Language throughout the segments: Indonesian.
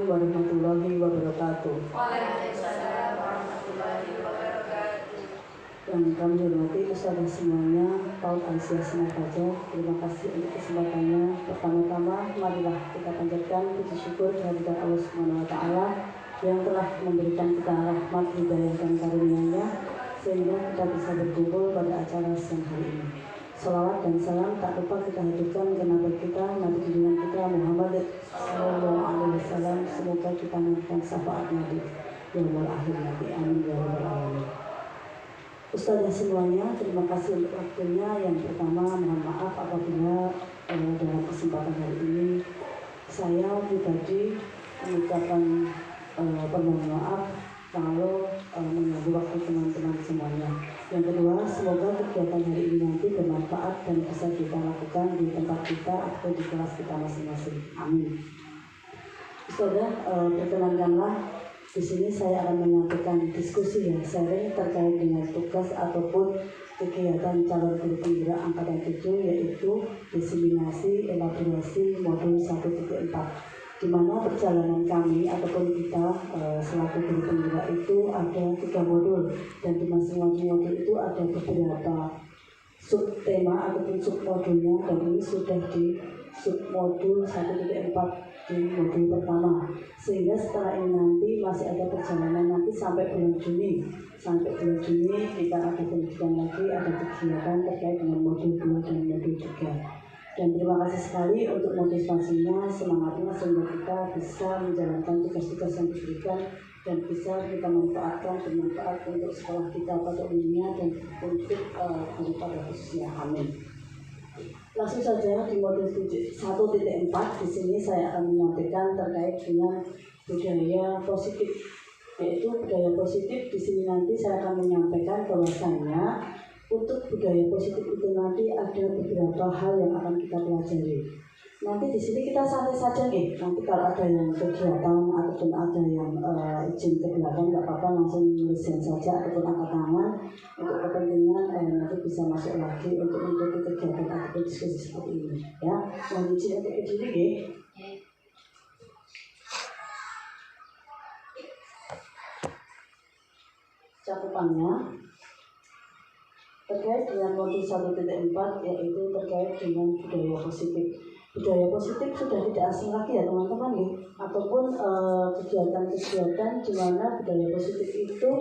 Assalamualaikum warahmatullahi wabarakatuh. Waalaikumsalam warahmatullahi wabarakatuh. Yang kami hormati ustazah semuanya, Paul Aisyah Senabaja, terima kasih untuk kesempatannya. Pertama-tama, marilah kita panjatkan puji syukur kehadirat Allah Subhanahu wa Ta'ala yang telah memberikan kita rahmat, hidayah dan karunia-Nya sehingga kita bisa berkumpul pada acara siang hari ini. Salawat dan salam tak lupa kita hadirkan ke Nabi kita, Nabi junjungan kita Muhammad Sallallahu Alaihi Wasallam. Semoga kita mendapatkan syafaatnya di yaumul akhir nanti. Amin ya rabbal alamin. Ustazah semuanya, terima kasih untuk waktunya. Yang pertama, mohon maaf apabila dalam kesempatan hari ini saya pribadi mengucapkan permohonan maaf kalau mengganggu waktu teman-teman semuanya. Yang kedua, semoga kegiatan hari ini nanti bermanfaat dan bisa kita lakukan di tempat kita atau di kelas kita masing-masing. Amin. Ustazah, perkenankanlah di sini saya akan menyampaikan diskusi yang sharing terkait dengan tugas ataupun kegiatan calon guru penggerak angkatan 7, yaitu diseminasi elaborasi modul 1.4, di mana perjalanan kami ataupun kita selaku guru penggerak itu ada 3 modul, dan di masing-masing modul itu ada beberapa subtema ataupun submodulnya, dan ini sudah di submodul 1.4 di modul pertama, sehingga setelah ini nanti masih ada perjalanan nanti sampai bulan Juni. Sampai bulan Juni kita ada pendidikan lagi, ada kegiatan terkait dengan modul 2 dan modul 3. Dan terima kasih sekali untuk motivasinya, semangatnya, sehingga kita bisa menjalankan tugas-tugas yang diberikan dan bisa kita manfaatkan bermanfaat untuk sekolah kita pada umumnya dan untuk guru pada khususnya. Amin. Langsung saja di modul 1.4 di sini saya akan menyampaikan terkait dengan budaya positif, yaitu budaya positif. Di sini nanti saya akan menyampaikan bahwasanya untuk budaya positif itu nanti ada beberapa hal yang akan kita pelajari. Nanti di sini kita santai saja nih. Nanti kalau ada yang kegiatan ataupun ada yang izin ke belakang nggak apa-apa, langsung nulisin saja ataupun angkat tangan untuk kepentingan nanti bisa masuk lagi untuk mengikuti kegiatan ataupun diskusi seperti ini. Ya, mohon izin untuk berdiri nih. Cakupannya terkait dengan modul 1.4, yaitu terkait dengan budaya positif. Budaya positif sudah tidak asing lagi ya teman-teman nih, ataupun kegiatan-kegiatan di mana budaya positif itu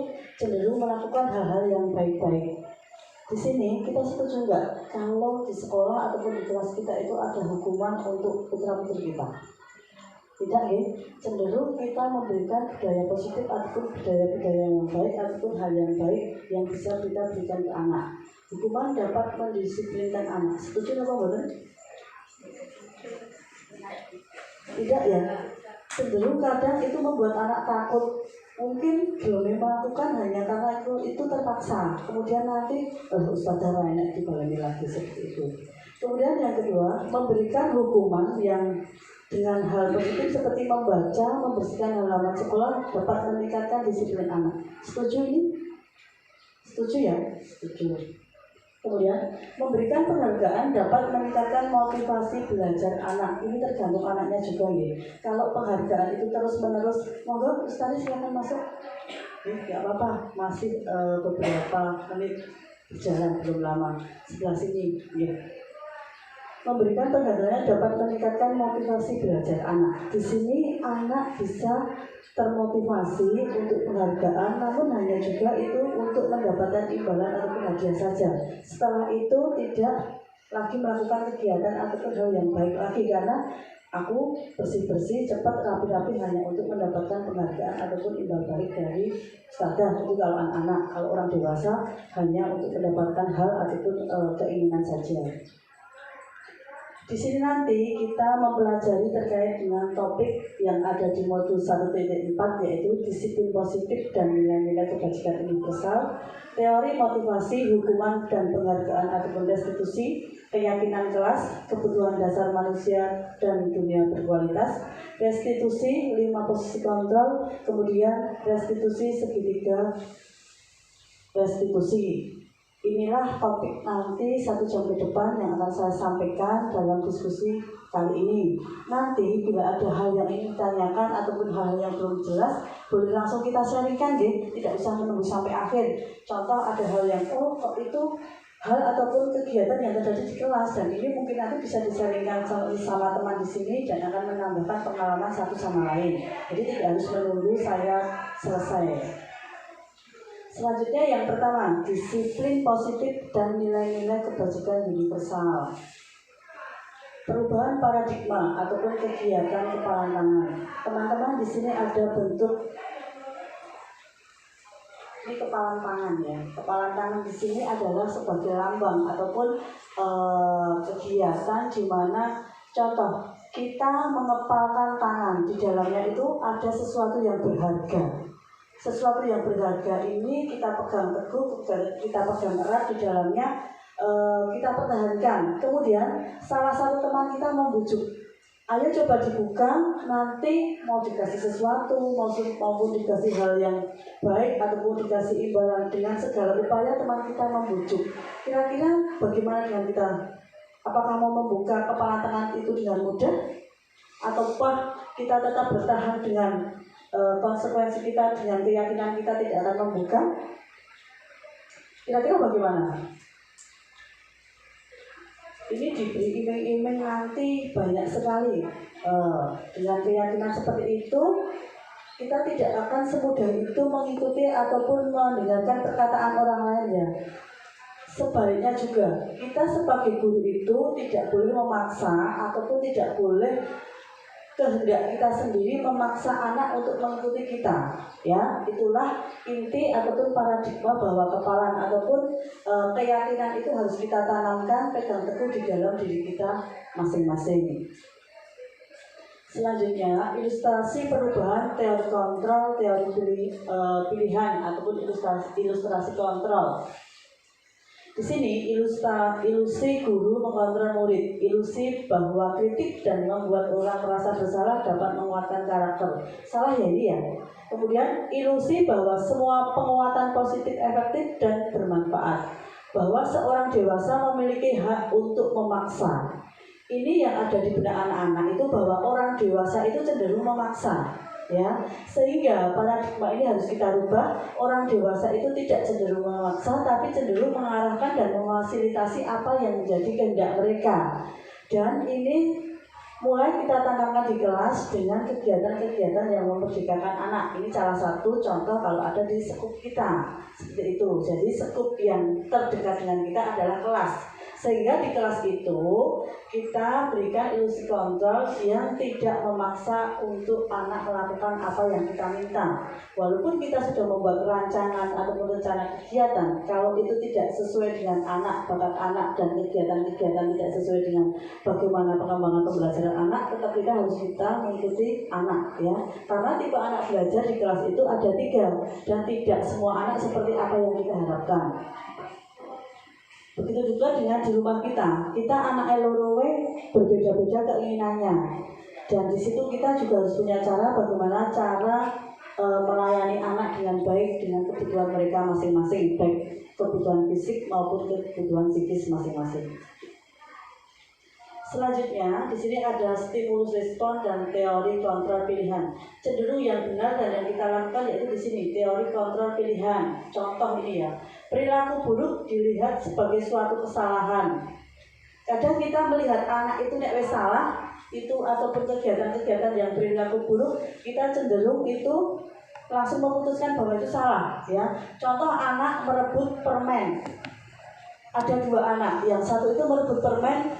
cenderung melakukan hal-hal yang baik-baik. Di sini kita setuju nggak kalau di sekolah ataupun di kelas kita itu ada hukuman untuk putra-putri kita? Tidak ya, cenderung kita memberikan budaya positif ataupun budaya-budaya yang baik ataupun hal yang baik yang bisa kita berikan ke anak. Hukuman dapat mendisiplinkan anak. Setuju apa betul? Tidak ya, cenderung kadang itu membuat anak takut. Mungkin belum melakukan hanya karena itu terpaksa. Kemudian nanti Ustazah enak dibaleni lagi seperti itu. Kemudian yang kedua, memberikan hukuman yang dengan hal positif seperti membaca, membersihkan halaman sekolah dapat meningkatkan disiplin anak. Setuju ini? Setuju ya? Setuju. Kemudian memberikan penghargaan dapat meningkatkan motivasi belajar anak. Ini tergantung anaknya juga ya. Kalau penghargaan itu terus-menerus, monggo Ustaz silakan masuk. Tidak apa-apa, masih beberapa menit berjalan, belum lama. Sebelah sini, ya. Memberikan penghargaan dapat meningkatkan motivasi belajar anak. Di sini anak bisa termotivasi untuk penghargaan, namun hanya juga itu untuk mendapatkan imbalan ataupun hadiah saja. Setelah itu tidak lagi melakukan kegiatan ataupun hal yang baik lagi, karena aku bersih-bersih cepat rapi-rapi hanya untuk mendapatkan penghargaan ataupun imbal balik dari ustazah. Itu kalau anak-anak. Kalau orang dewasa hanya untuk mendapatkan hal ataupun keinginan saja. Di sini nanti kita mempelajari terkait dengan topik yang ada di modul 1.4, yaitu disiplin positif dan nilai-nilai kebajikan universal, teori motivasi, hukuman dan penghargaan ataupun restitusi, keyakinan kelas, kebutuhan dasar manusia dan dunia berkualitas, restitusi, 5 posisi kontrol, kemudian restitusi segitiga restitusi. Inilah topik nanti 1 jam ke depan yang akan saya sampaikan dalam diskusi kali ini. Nanti bila ada hal yang ingin ditanyakan ataupun hal yang belum jelas, boleh langsung kita sharingkan deh, tidak usah menunggu sampai akhir. Contoh ada hal yang kok itu hal ataupun kegiatan yang terjadi di kelas, dan ini mungkin nanti bisa disaringkan sama teman di sini dan akan menambahkan pengalaman satu sama lain. Jadi tidak harus menunggu saya selesai. Selanjutnya yang pertama, disiplin positif dan nilai-nilai kebajikan universal. Perubahan paradigma ataupun kegiatan kepalan tangan. Teman-teman di sini ada bentuk ini kepalan tangan ya. Kepalan tangan di sini adalah sebagai lambang ataupun kegiatan di mana contoh kita mengepalkan tangan, di dalamnya itu ada sesuatu yang berharga. Sesuatu yang berharga ini kita pegang teguh, kita pegang erat di dalamnya, kita pertahankan. Kemudian salah satu teman kita membujuk, ayo coba dibuka, nanti mau dikasih sesuatu, maupun dikasih hal yang baik ataupun dikasih imbalan. Dengan segala upaya teman kita membujuk. Kira-kira bagaimana dengan kita? Apakah mau membuka kepala tangan itu dengan mudah? Ataukah kita tetap bertahan dengan konsekuensi kita, dengan keyakinan kita tidak akan membuka? Kira-kira bagaimana? Ini diberi iming-iming nanti banyak sekali. Dengan keyakinan seperti itu, kita tidak akan semudah itu mengikuti ataupun mendengarkan perkataan orang lain ya. Sebaliknya juga, kita sebagai guru itu tidak boleh memaksa ataupun tidak boleh kehendak kita sendiri memaksa anak untuk mengikuti kita, ya. Itulah inti ataupun paradigma bahwa kepalan ataupun keyakinan itu harus kita tanamkan, pegang teguh di dalam diri kita masing-masing. Selanjutnya, ilustrasi perubahan teori kontrol, teori pilihan ataupun ilustrasi kontrol. Di sini ilusi guru mengontrol murid, ilusi bahwa kritik dan membuat orang merasa bersalah dapat menguatkan karakter. Salah ya ini ya. Kemudian ilusi bahwa semua penguatan positif efektif dan bermanfaat, bahwa seorang dewasa memiliki hak untuk memaksa. Ini yang ada di benak anak-anak itu, bahwa orang dewasa itu cenderung memaksa. Ya, sehingga paradigma ini harus kita rubah. Orang dewasa itu tidak cenderung memaksa, tapi cenderung mengarahkan dan memfasilitasi apa yang menjadi kehendak mereka. Dan ini mulai kita tanamkan di kelas dengan kegiatan-kegiatan yang memerdekakan anak. Ini salah satu contoh kalau ada di skup kita seperti itu. Jadi skup yang terdekat dengan kita adalah kelas. Sehingga di kelas itu kita berikan ilusi kontrol yang tidak memaksa untuk anak melakukan apa yang kita minta. Walaupun kita sudah membuat rancangan ataupun rencana kegiatan, kalau itu tidak sesuai dengan anak, bakat anak, dan kegiatan-kegiatan tidak sesuai dengan bagaimana pengembangan pembelajaran anak, tetap kita harus mengikuti anak, ya. Karena tipe anak belajar di kelas itu ada 3, dan tidak semua anak seperti apa yang kita harapkan. Begitu juga dengan di rumah kita anak elorowe berbeda-beda keinginannya, dan di situ kita juga harus punya cara bagaimana melayani anak dengan baik dengan kebutuhan mereka masing-masing, baik kebutuhan fisik maupun kebutuhan psikis masing-masing. Selanjutnya, di sini ada stimulus respon dan teori kontrol pilihan. Cenderung yang benar dan yang kita lakukan yaitu di sini teori kontrol pilihan. Contoh ini ya, perilaku buruk dilihat sebagai suatu kesalahan. Kadang kita melihat anak itu nek wis salah itu ataupun kegiatan-kegiatan yang perilaku buruk, kita cenderung itu langsung memutuskan bahwa itu salah, ya. Contoh anak merebut permen. Ada 2 anak, yang satu itu merebut permen.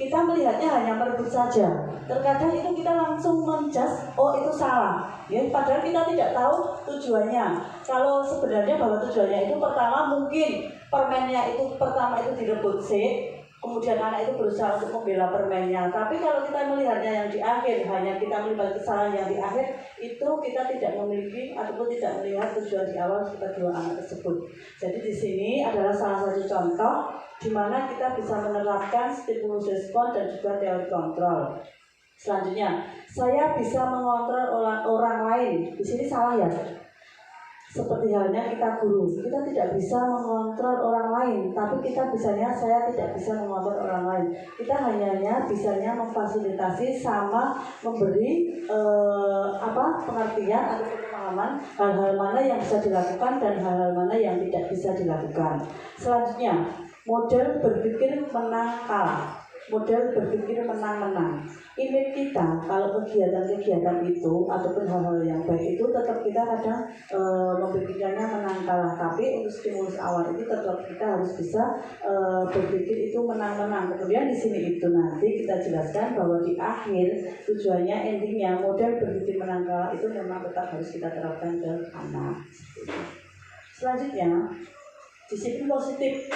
Kita melihatnya hanya merebut saja. Terkadang itu kita langsung menjudge, oh itu salah. Ya, padahal kita tidak tahu tujuannya. Kalau sebenarnya bahwa tujuannya itu pertama mungkin permennya itu pertama itu direbut sih, kemudian anak itu berusaha untuk membela permennya. Tapi kalau kita melihatnya yang di akhir, hanya kita melihat kesalahan yang di akhir, itu kita tidak memiliki ataupun tidak melihat tujuan di awal kedua anak tersebut. Jadi di sini adalah salah satu contoh di mana kita bisa menerapkan stimulus respon dan juga teori kontrol. Selanjutnya, saya bisa mengontrol orang lain. Di sini salah ya. Seperti halnya kita guru, kita tidak bisa mengontrol orang lain, tapi saya tidak bisa mengontrol orang lain. Kita hanya bisanya memfasilitasi sama memberi pengertian atau pemahaman hal-hal mana yang bisa dilakukan dan hal-hal mana yang tidak bisa dilakukan. Selanjutnya, model berpikir menang kalah. Model berpikir menang-menang. Ini kita kalau kegiatan-kegiatan itu ataupun hal-hal yang baik itu tetap kita kadang memikirkannya menang kalah, tapi untuk stimulus awal ini tetap kita harus bisa berpikir itu menang-menang. Kemudian di sini itu nanti kita jelaskan bahwa di akhir tujuannya endingnya model berpikir menang kalah itu memang tetap harus kita terapkan ke anak. Selanjutnya, disiplin positif.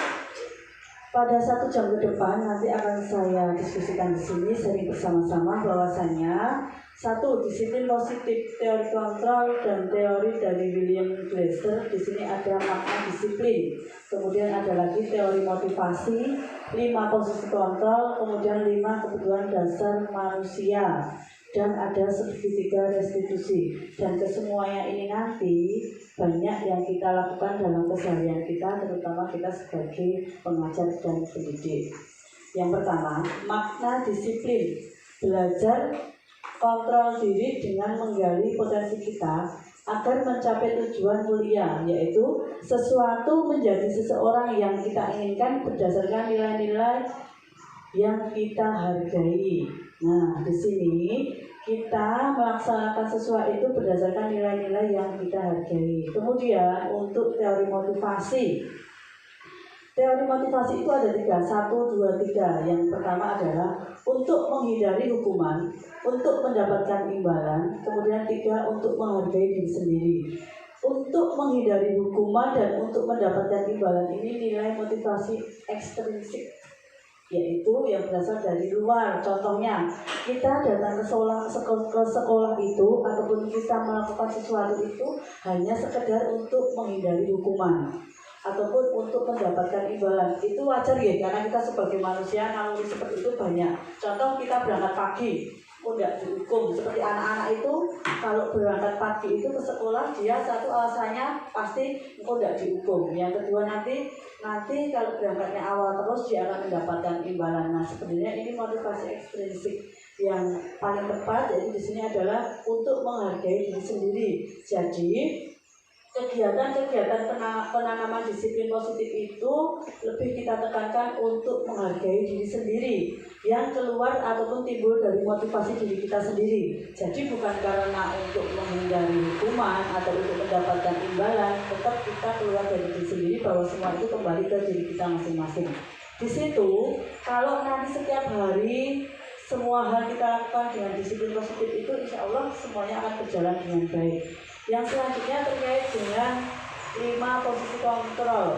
Pada 1 jam ke depan nanti akan saya diskusikan di sini sering bersama-sama bahwasanya 1. Disiplin positif, teori kontrol dan teori dari William Glasser. Di sini ada makna disiplin. Kemudian ada lagi teori motivasi, 5 posisi kontrol, kemudian 5 kebutuhan dasar manusia. Dan ada segitiga restitusi. Dan kesemuanya ini nanti banyak yang kita lakukan dalam keseharian kita, terutama kita sebagai pengajar dan pendidik. Yang pertama, makna disiplin. Belajar kontrol diri dengan menggali potensi kita agar mencapai tujuan mulia, yaitu sesuatu menjadi seseorang yang kita inginkan berdasarkan nilai-nilai yang kita hargai. Nah, di sini kita melaksanakan sesuatu itu berdasarkan nilai-nilai yang kita hargai. Kemudian untuk teori motivasi. Teori motivasi itu ada 3, 1, 2, 3. Yang pertama adalah untuk menghindari hukuman, untuk mendapatkan imbalan. Kemudian 3, untuk menghargai diri sendiri. Untuk menghindari hukuman dan untuk mendapatkan imbalan ini nilai motivasi ekstrinsik, yaitu yang berasal dari luar. Contohnya, kita datang ke sekolah itu ataupun kita melakukan sesuatu itu hanya sekedar untuk menghindari hukuman ataupun untuk mendapatkan imbalan. Itu wajar ya, karena kita sebagai manusia naluri seperti itu banyak. Contoh, kita berangkat pagi, tidak dihukum. Seperti anak-anak itu kalau berangkat pagi itu ke sekolah, dia satu alasannya pasti tidak dihukum. Yang kedua nanti kalau berangkatnya awal terus dia akan mendapatkan imbalan. Nah, sebenarnya ini motivasi ekstrinsik yang paling tepat, jadi di sini adalah untuk menghargai diri sendiri. Jadi kegiatan-kegiatan penanaman disiplin positif itu lebih kita tekankan untuk menghargai diri sendiri yang keluar ataupun timbul dari motivasi diri kita sendiri. Jadi bukan karena untuk menghindari hukuman atau untuk mendapatkan imbalan, tetap kita keluar dari diri sendiri bahwa semua itu kembali ke diri kita masing-masing. Di situ kalau nanti setiap hari semua hal kita lakukan dengan disiplin positif itu, insya Allah semuanya akan berjalan dengan baik. Yang selanjutnya terkait dengan 5 posisi kontrol.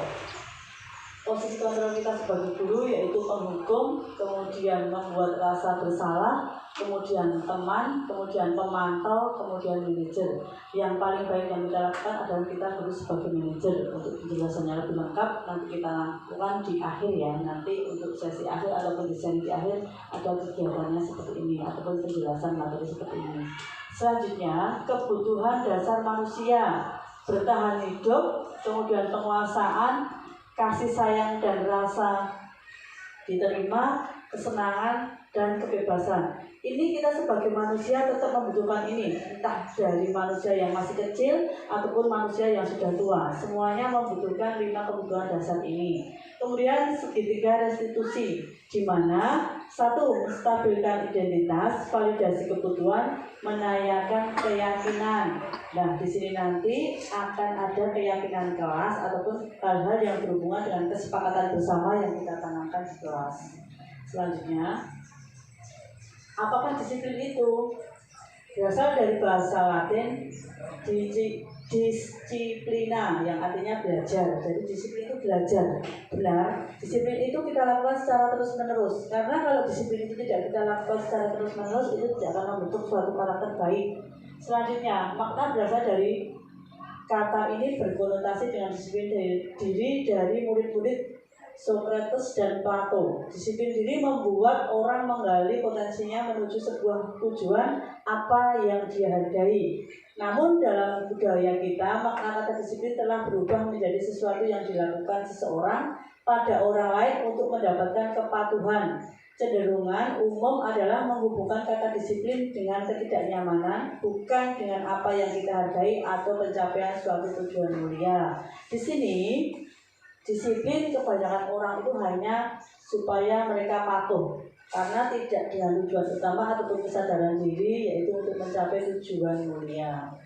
Posisi kontrol kita sebagai guru yaitu penghukum, kemudian membuat rasa bersalah, kemudian teman, kemudian pemantau, kemudian manajer. Yang paling baik yang kita lakukan adalah kita guru sebagai manajer. Untuk penjelasannya lebih lengkap nanti kita lakukan di akhir ya. Nanti untuk sesi akhir ataupun desain di akhir ada kegiatannya seperti ini ataupun penjelasan materi seperti ini. Selanjutnya, kebutuhan dasar manusia, bertahan hidup, kemudian penguasaan, kasih sayang dan rasa diterima, kesenangan, dan kebebasan. Ini kita sebagai manusia tetap membutuhkan ini, entah dari manusia yang masih kecil ataupun manusia yang sudah tua. Semuanya membutuhkan 5 kebutuhan dasar ini. Kemudian segitiga restitusi, di mana 1. Menstabilkan identitas, validasi kebutuhan, menanyakan keyakinan. Nah, di sini nanti akan ada keyakinan kelas ataupun hal-hal yang berhubungan dengan kesepakatan bersama yang kita tanamkan di kelas. Selanjutnya, apakah disiplin itu? Berasal dari bahasa Latin disciplina yang artinya belajar. Jadi disiplin itu belajar. Benar, disiplin itu kita lakukan secara terus-menerus. Karena kalau disiplin itu tidak kita lakukan secara terus-menerus, itu tidak akan membentuk suatu karakter baik. Selanjutnya, makna berasal dari kata ini berkonotasi dengan disiplin diri dari murid-murid Socrates dan Plato. Disiplin diri membuat orang menggali potensinya menuju sebuah tujuan apa yang dia hargai. Namun dalam budaya kita, makna kata disiplin telah berubah menjadi sesuatu yang dilakukan seseorang pada orang lain untuk mendapatkan kepatuhan. Cenderungan umum adalah menghubungkan kata disiplin dengan ketidaknyamanan, bukan dengan apa yang kita hargai atau pencapaian suatu tujuan mulia. Di sini, disiplin kebanyakan orang itu hanya supaya mereka patuh, karena tidak dengan tujuan utama ataupun kesadaran diri, yaitu untuk mencapai tujuan mulia.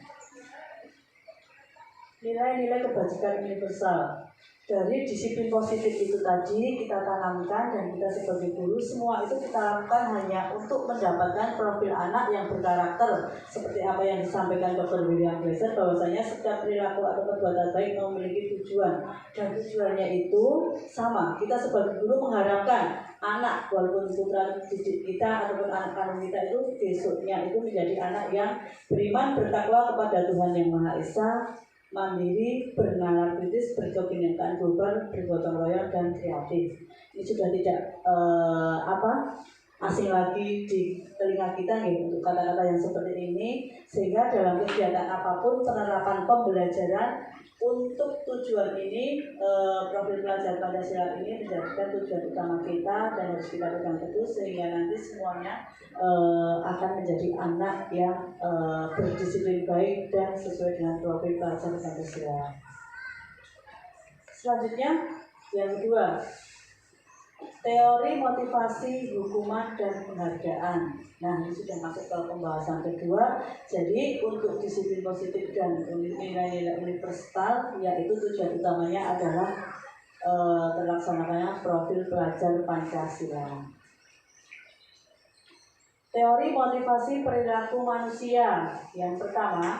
Nilai-nilai kebajikan universal. Dari disiplin positif itu tadi kita tanamkan, dan kita sebagai guru semua itu kita lakukan hanya untuk mendapatkan profil anak yang berkarakter seperti apa yang disampaikan Dr. William Glaser, bahwasanya setiap perilaku atau perbuatan baik memiliki tujuan, dan tujuannya itu sama. Kita sebagai guru mengharapkan anak, walaupun putra didik kita ataupun anak kandung kita itu besoknya itu menjadi anak yang beriman, bertakwa kepada Tuhan Yang Maha Esa, mandiri, bernalar kritis, berkebinekaan global, bergotong royong, dan kreatif. Ini sudah tidak asing lagi di telinga kita nih untuk kata-kata yang seperti ini, sehingga dalam kegiatan apapun penerapan pembelajaran untuk tujuan ini, profil pelajar Pancasila ini menjadikan tujuan utama kita dan harus kita pegang teguh, sehingga nanti semuanya akan menjadi anak yang berdisiplin baik dan sesuai dengan profil pelajar Pancasila. Selanjutnya, yang kedua, teori motivasi, hukuman, dan penghargaan. Nah, ini sudah masuk ke pembahasan kedua. Jadi, untuk disiplin positif dan nilai-nilai universal, yaitu tujuan utamanya adalah terlaksanakannya profil pelajar Pancasila. Teori motivasi perilaku manusia. Yang pertama,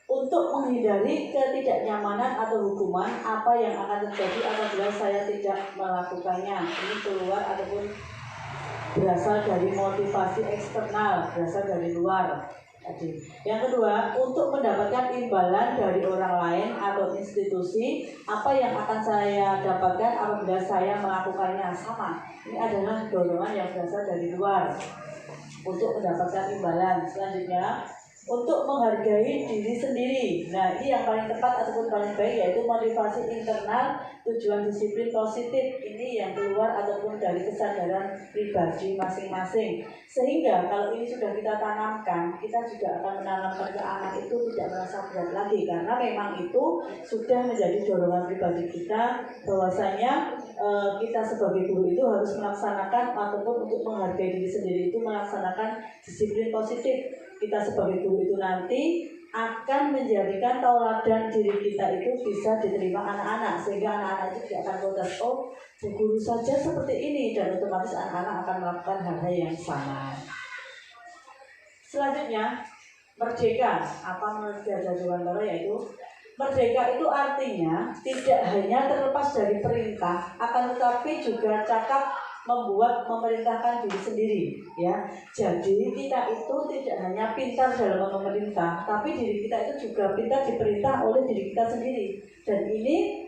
untuk menghindari ketidaknyamanan atau hukuman apa yang akan terjadi apabila saya tidak melakukannya. Ini keluar ataupun berasal dari motivasi eksternal, berasal dari luar. Yang kedua, untuk mendapatkan imbalan dari orang lain atau institusi, apa yang akan saya dapatkan apabila saya melakukannya. Sama, ini adalah dorongan yang berasal dari luar untuk mendapatkan imbalan. Selanjutnya, untuk menghargai diri sendiri. Nah, ini yang paling tepat ataupun paling baik, yaitu motivasi internal, tujuan disiplin positif. Ini yang keluar ataupun dari kesadaran pribadi masing-masing. Sehingga kalau ini sudah kita tanamkan, kita juga akan menanamkan ke anak itu tidak merasa berat lagi, karena memang itu sudah menjadi dorongan pribadi kita, bahwasanya kita sebagai guru itu harus melaksanakan ataupun untuk menghargai diri sendiri itu melaksanakan disiplin positif. Kita sebagai guru itu nanti akan menjadikan tauladan diri kita itu bisa diterima anak-anak, sehingga anak-anak itu tidak akan protes, oh bu guru saja seperti ini, dan otomatis anak-anak akan melakukan hal-hal yang sama. Selanjutnya, merdeka. Apa menurut Gajah Dewantara? Yaitu merdeka itu artinya tidak hanya terlepas dari perintah, akan tetapi juga cakap memerintahkan diri sendiri, ya. Jadi kita itu tidak hanya pintar dalam memerintah, tapi diri kita itu juga pintar diperintah oleh diri kita sendiri. Dan ini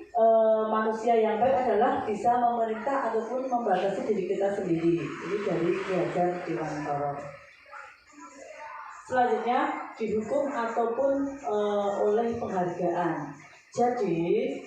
manusia yang baik adalah bisa memerintah ataupun membatasi diri kita sendiri. Ini dari Gajah Dewantara. Selanjutnya, dihukum ataupun oleh penghargaan. Jadi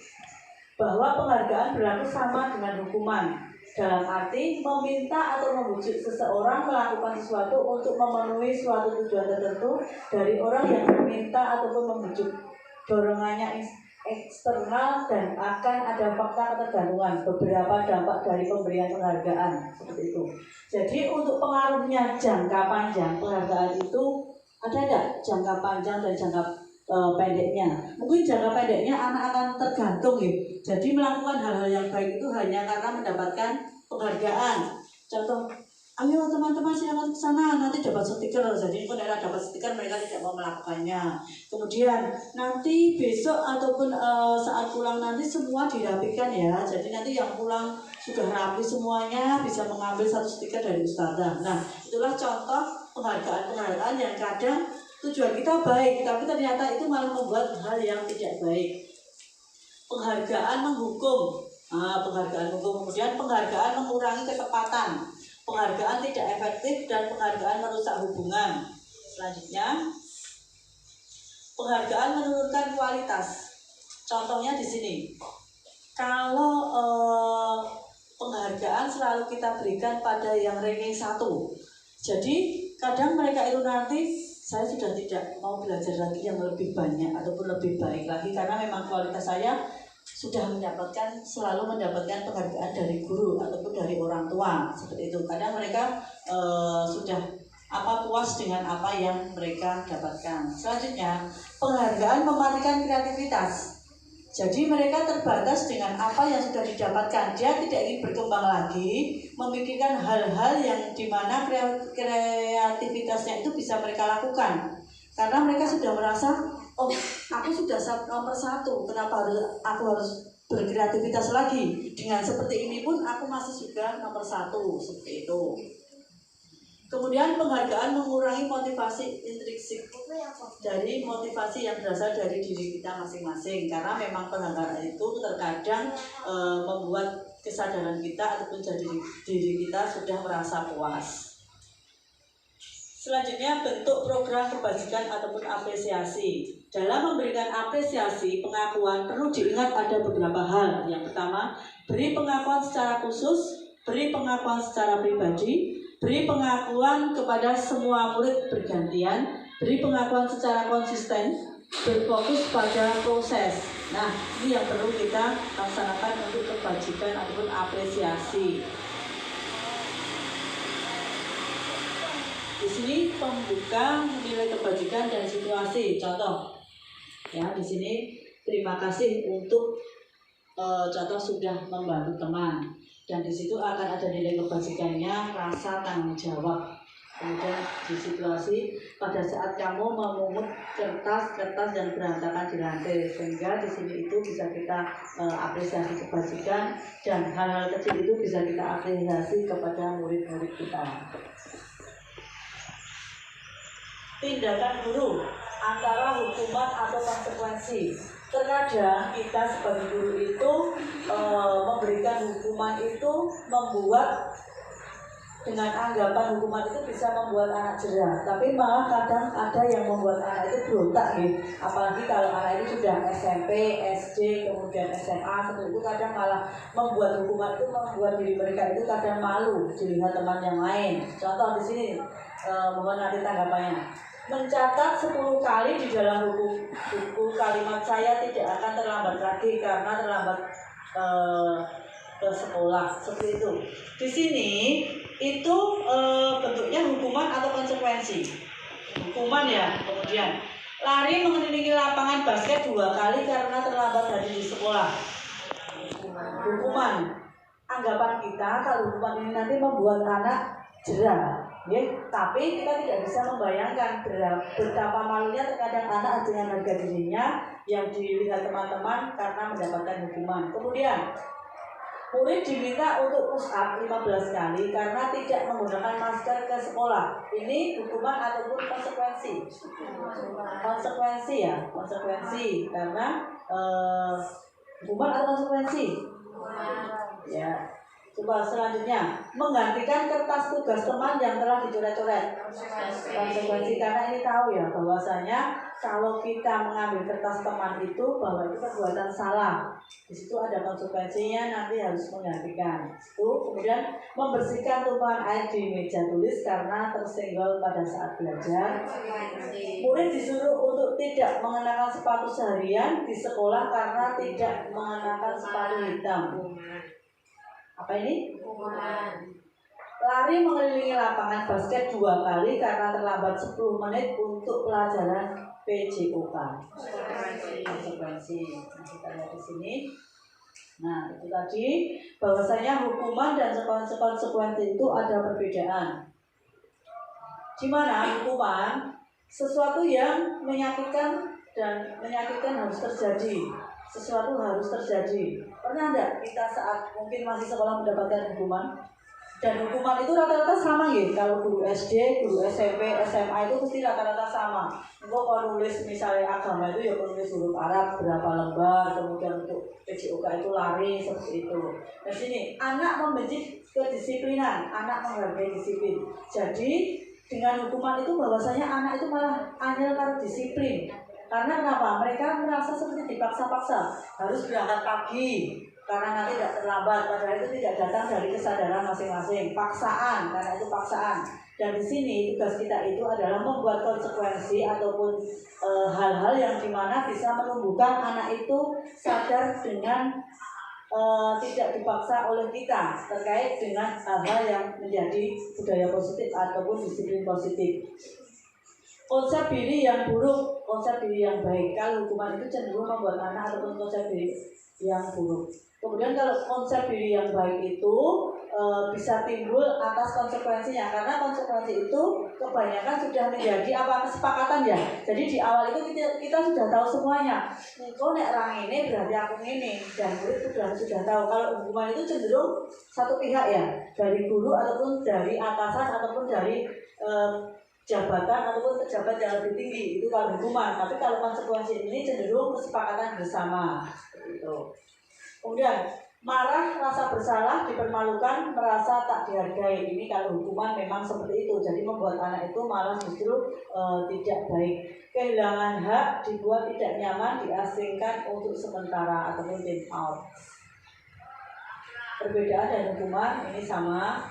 bahwa penghargaan berlaku sama dengan hukuman, dalam arti meminta atau membujuk seseorang melakukan sesuatu untuk memenuhi suatu tujuan tertentu dari orang yang meminta ataupun membujuk. Dorongannya eksternal dan akan ada fakta ketergantungan. Beberapa dampak dari pemberian penghargaan seperti itu. Jadi untuk pengaruhnya jangka panjang, penghargaan itu ada enggak jangka panjang dan jangka pendeknya? Mungkin jangka pendeknya anak akan tergantung ya. Jadi melakukan hal-hal yang baik itu hanya karena mendapatkan penghargaan. Contoh, ayo teman-teman silakan ke sana, nanti dapat stiker. Jadi kalau dapat stiker mereka tidak mau melakukannya. Kemudian nanti besok ataupun saat pulang nanti semua dirapikan ya. Jadi nanti yang pulang sudah rapi semuanya bisa mengambil satu stiker dari ustazah. Nah, itulah contoh penghargaan yang kadang tujuan kita baik, tapi ternyata itu malah membuat hal yang tidak baik. Penghargaan menghukum. Penghargaan hukum. Kemudian penghargaan mengurangi ketepatan, penghargaan tidak efektif, dan penghargaan merusak hubungan. Selanjutnya, penghargaan menurunkan kualitas. Contohnya di sini, kalau penghargaan selalu kita berikan pada yang ranking 1, jadi kadang mereka itu nanti saya sudah tidak mau belajar lagi yang lebih banyak ataupun lebih baik lagi, karena memang kualitas saya sudah selalu mendapatkan penghargaan dari guru ataupun dari orang tua, seperti itu. Kadang mereka sudah puas dengan apa yang mereka dapatkan. Selanjutnya, penghargaan mematikan kreativitas. Jadi mereka terbatas dengan apa yang sudah didapatkan. Dia tidak ingin berkembang lagi, memikirkan hal-hal yang dimana kreativitasnya itu bisa mereka lakukan. Karena mereka sudah merasa, oh aku sudah nomor 1, kenapa aku harus berkreativitas lagi? Dengan seperti ini pun aku masih sudah nomor 1, seperti itu. Kemudian penghargaan mengurangi motivasi intrinsik dari motivasi yang berasal dari diri kita masing-masing, karena memang penghargaan itu terkadang membuat kesadaran kita ataupun jadi diri kita sudah merasa puas. Selanjutnya, bentuk program kebajikan ataupun apresiasi. Dalam memberikan apresiasi, pengakuan perlu diingat ada beberapa hal. Yang pertama, beri pengakuan secara khusus, beri pengakuan secara pribadi, beri pengakuan kepada semua murid bergantian, beri pengakuan secara konsisten, berfokus pada proses. Nah, ini yang perlu kita laksanakan untuk kebajikan ataupun apresiasi. Di sini pembuka menilai kebajikan dan situasi. Contoh, ya di sini terima kasih untuk contoh sudah membantu teman. Dan di situ akan ada nilai kebajikannya, rasa tanggung jawab. Kemudian di situasi pada saat kamu memungut kertas dan berantakan di lantai, sehingga di sini itu bisa kita apresiasi kebajikan, dan hal-hal kecil itu bisa kita apresiasi kepada murid-murid kita. Tindakan guru antara hukuman atau konsekuensi. Terkadang kita sebagai guru itu memberikan hukuman itu membuat, dengan anggapan hukuman itu bisa membuat anak jerah, tapi malah kadang ada yang membuat anak itu berontak gitu. Apalagi kalau anak itu sudah SMP, SD, kemudian SMA, seperti itu kadang malah membuat hukuman itu membuat diri mereka itu kadang malu dilihat teman yang lain. Contoh di sini, mohon nanti tanggapannya. Mencatat 10 kali di dalam buku kalimat saya tidak akan terlambat lagi karena terlambat ke sekolah, seperti itu. Di sini itu bentuknya hukuman atau konsekuensi. Hukuman ya. Kemudian lari mengelilingi lapangan basket 2 kali karena terlambat hadir di sekolah. Hukuman. Anggapan kita kalau hukuman ini nanti membuat anak jerah. Ya, tapi kita tidak bisa membayangkan betapa malunya terkadang anak dengan harga dirinya yang dilihat teman-teman karena mendapatkan hukuman. Kemudian murid diminta untuk push up 15 kali karena tidak menggunakan masker ke sekolah. Ini hukuman ataupun konsekuensi? Konsekuensi ya, konsekuensi karena hukuman atau konsekuensi? Ya. Coba selanjutnya, menggantikan kertas tugas teman yang telah dicoret-coret. Konsekuensi, karena ini tahu ya bahwasanya kalau kita mengambil kertas teman itu bahwa itu perbuatan salah. Di situ ada konsekuensinya, nanti harus menggantikan. Itu kemudian membersihkan tumpahan air di meja tulis karena tersenggol pada saat belajar. Murid disuruh untuk tidak mengenakan sepatu seharian di sekolah karena tidak mengenakan sepatu hitam. Apa ini? Lari mengelilingi lapangan basket 2 kali karena terlambat 10 menit untuk pelajaran PJOK. Konsekuensi. Nah, kita lihat di sini. Nah, itu tadi bahwasanya hukuman dan konsekuensi itu ada perbedaan. Di mana hukuman sesuatu yang menyakitkan dan menyakitkan harus terjadi. Sesuatu harus terjadi. Pernah enggak kita saat mungkin masih sekolah mendapatkan hukuman? Dan hukuman itu rata-rata sama ya. Kalau guru SD, guru SMP, SMA itu mesti rata-rata sama. Engkau kalau nulis misalnya agama itu ya nulis huruf Arab berapa lembar, kemudian untuk PJOK itu lari seperti itu. Nah sini anak membenci kedisiplinan, anak menghargai disiplin. Jadi dengan hukuman itu bahwasanya anak itu malah angel karo disiplin. Karena kenapa? Mereka merasa seperti dipaksa-paksa harus berangkat pagi karena nanti tidak terlambat, padahal itu tidak datang dari kesadaran masing-masing. Paksaan, karena itu paksaan. Dan di sini tugas kita itu adalah membuat konsekuensi ataupun hal-hal yang dimana bisa menumbuhkan anak itu sadar dengan tidak dipaksa oleh kita terkait dengan hal-hal yang menjadi budaya positif ataupun disiplin positif. Konsep diri yang buruk, konsep diri yang baik. Kalau hukuman itu cenderung membuat anak ataupun konsep diri yang buruk. Kemudian kalau konsep diri yang baik itu bisa timbul atas konsekuensinya, karena konsekuensi itu kebanyakan sudah menjadi apa kesepakatan ya. Jadi di awal itu kita sudah tahu semuanya. Engkau nek orang ini berarti aku ini, dan murid sudah tahu. Kalau hukuman itu cenderung satu pihak ya, dari guru ataupun dari atasan ataupun dari jabatan ataupun pejabat yang lebih tinggi, itu kalau hukuman. Tapi kalau konsekuensi ini cenderung kesepakatan bersama gitu. Kemudian marah, rasa bersalah, dipermalukan, merasa tak dihargai. Ini kalau hukuman memang seperti itu. Jadi membuat anak itu malah justru tidak baik. Kehilangan hak, dibuat tidak nyaman, diasingkan untuk sementara ataupun time out. Perbedaan dan hukuman ini sama.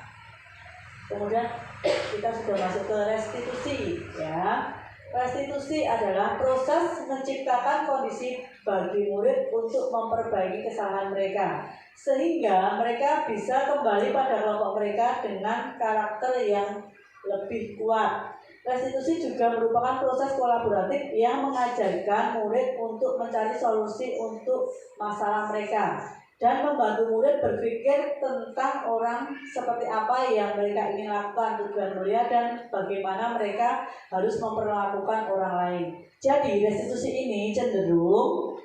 Kemudian kita sudah masuk ke restitusi ya. Restitusi adalah proses menciptakan kondisi bagi murid untuk memperbaiki kesalahan mereka sehingga mereka bisa kembali pada kelompok mereka dengan karakter yang lebih kuat. Restitusi juga merupakan proses kolaboratif yang mengajarkan murid untuk mencari solusi untuk masalah mereka dan membantu murid berpikir tentang orang seperti apa yang mereka ingin lakukan tujuan mulia dan bagaimana mereka harus memperlakukan orang lain. Jadi restitusi ini cenderung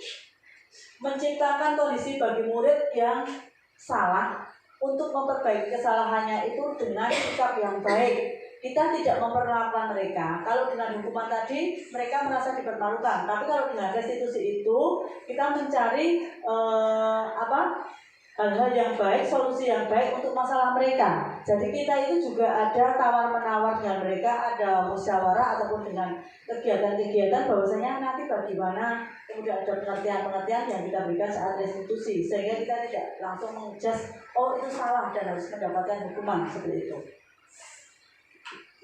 menciptakan kondisi bagi murid yang salah untuk memperbaiki kesalahannya itu dengan sikap yang baik. Kita tidak memperlakukan mereka. Kalau dengan hukuman tadi mereka merasa dipermalukan, tapi kalau dengan restitusi itu kita mencari hal-hal yang baik, solusi yang baik untuk masalah mereka. Jadi kita itu juga ada tawar-menawar dengan mereka, ada musyawarah ataupun dengan kegiatan-kegiatan bahwasanya nanti bagaimana, kemudian ada pengertian-pengertian yang kita berikan saat restitusi sehingga kita tidak langsung mengjudge oh itu salah dan harus mendapatkan hukuman seperti itu.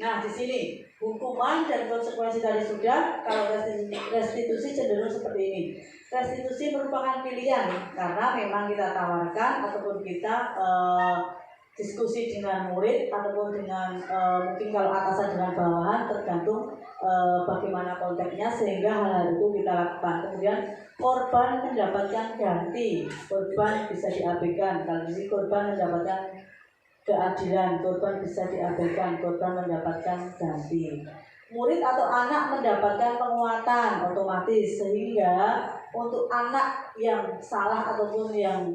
Nah di sini hukuman dan konsekuensi tadi sudah. Kalau restitusi cenderung seperti ini. Restitusi merupakan pilihan karena memang kita tawarkan ataupun kita diskusi dengan murid ataupun dengan mungkin kalau atasan dengan bawahan tergantung bagaimana konteksnya sehingga hal-hal itu kita lakukan. Kemudian korban mendapatkan ganti, korban bisa diabaikan. Kalau ini korban mendapatkan keadilan, korban bisa diabaikan, korban mendapatkan ganti. Murid atau anak mendapatkan penguatan otomatis sehingga untuk anak yang salah ataupun yang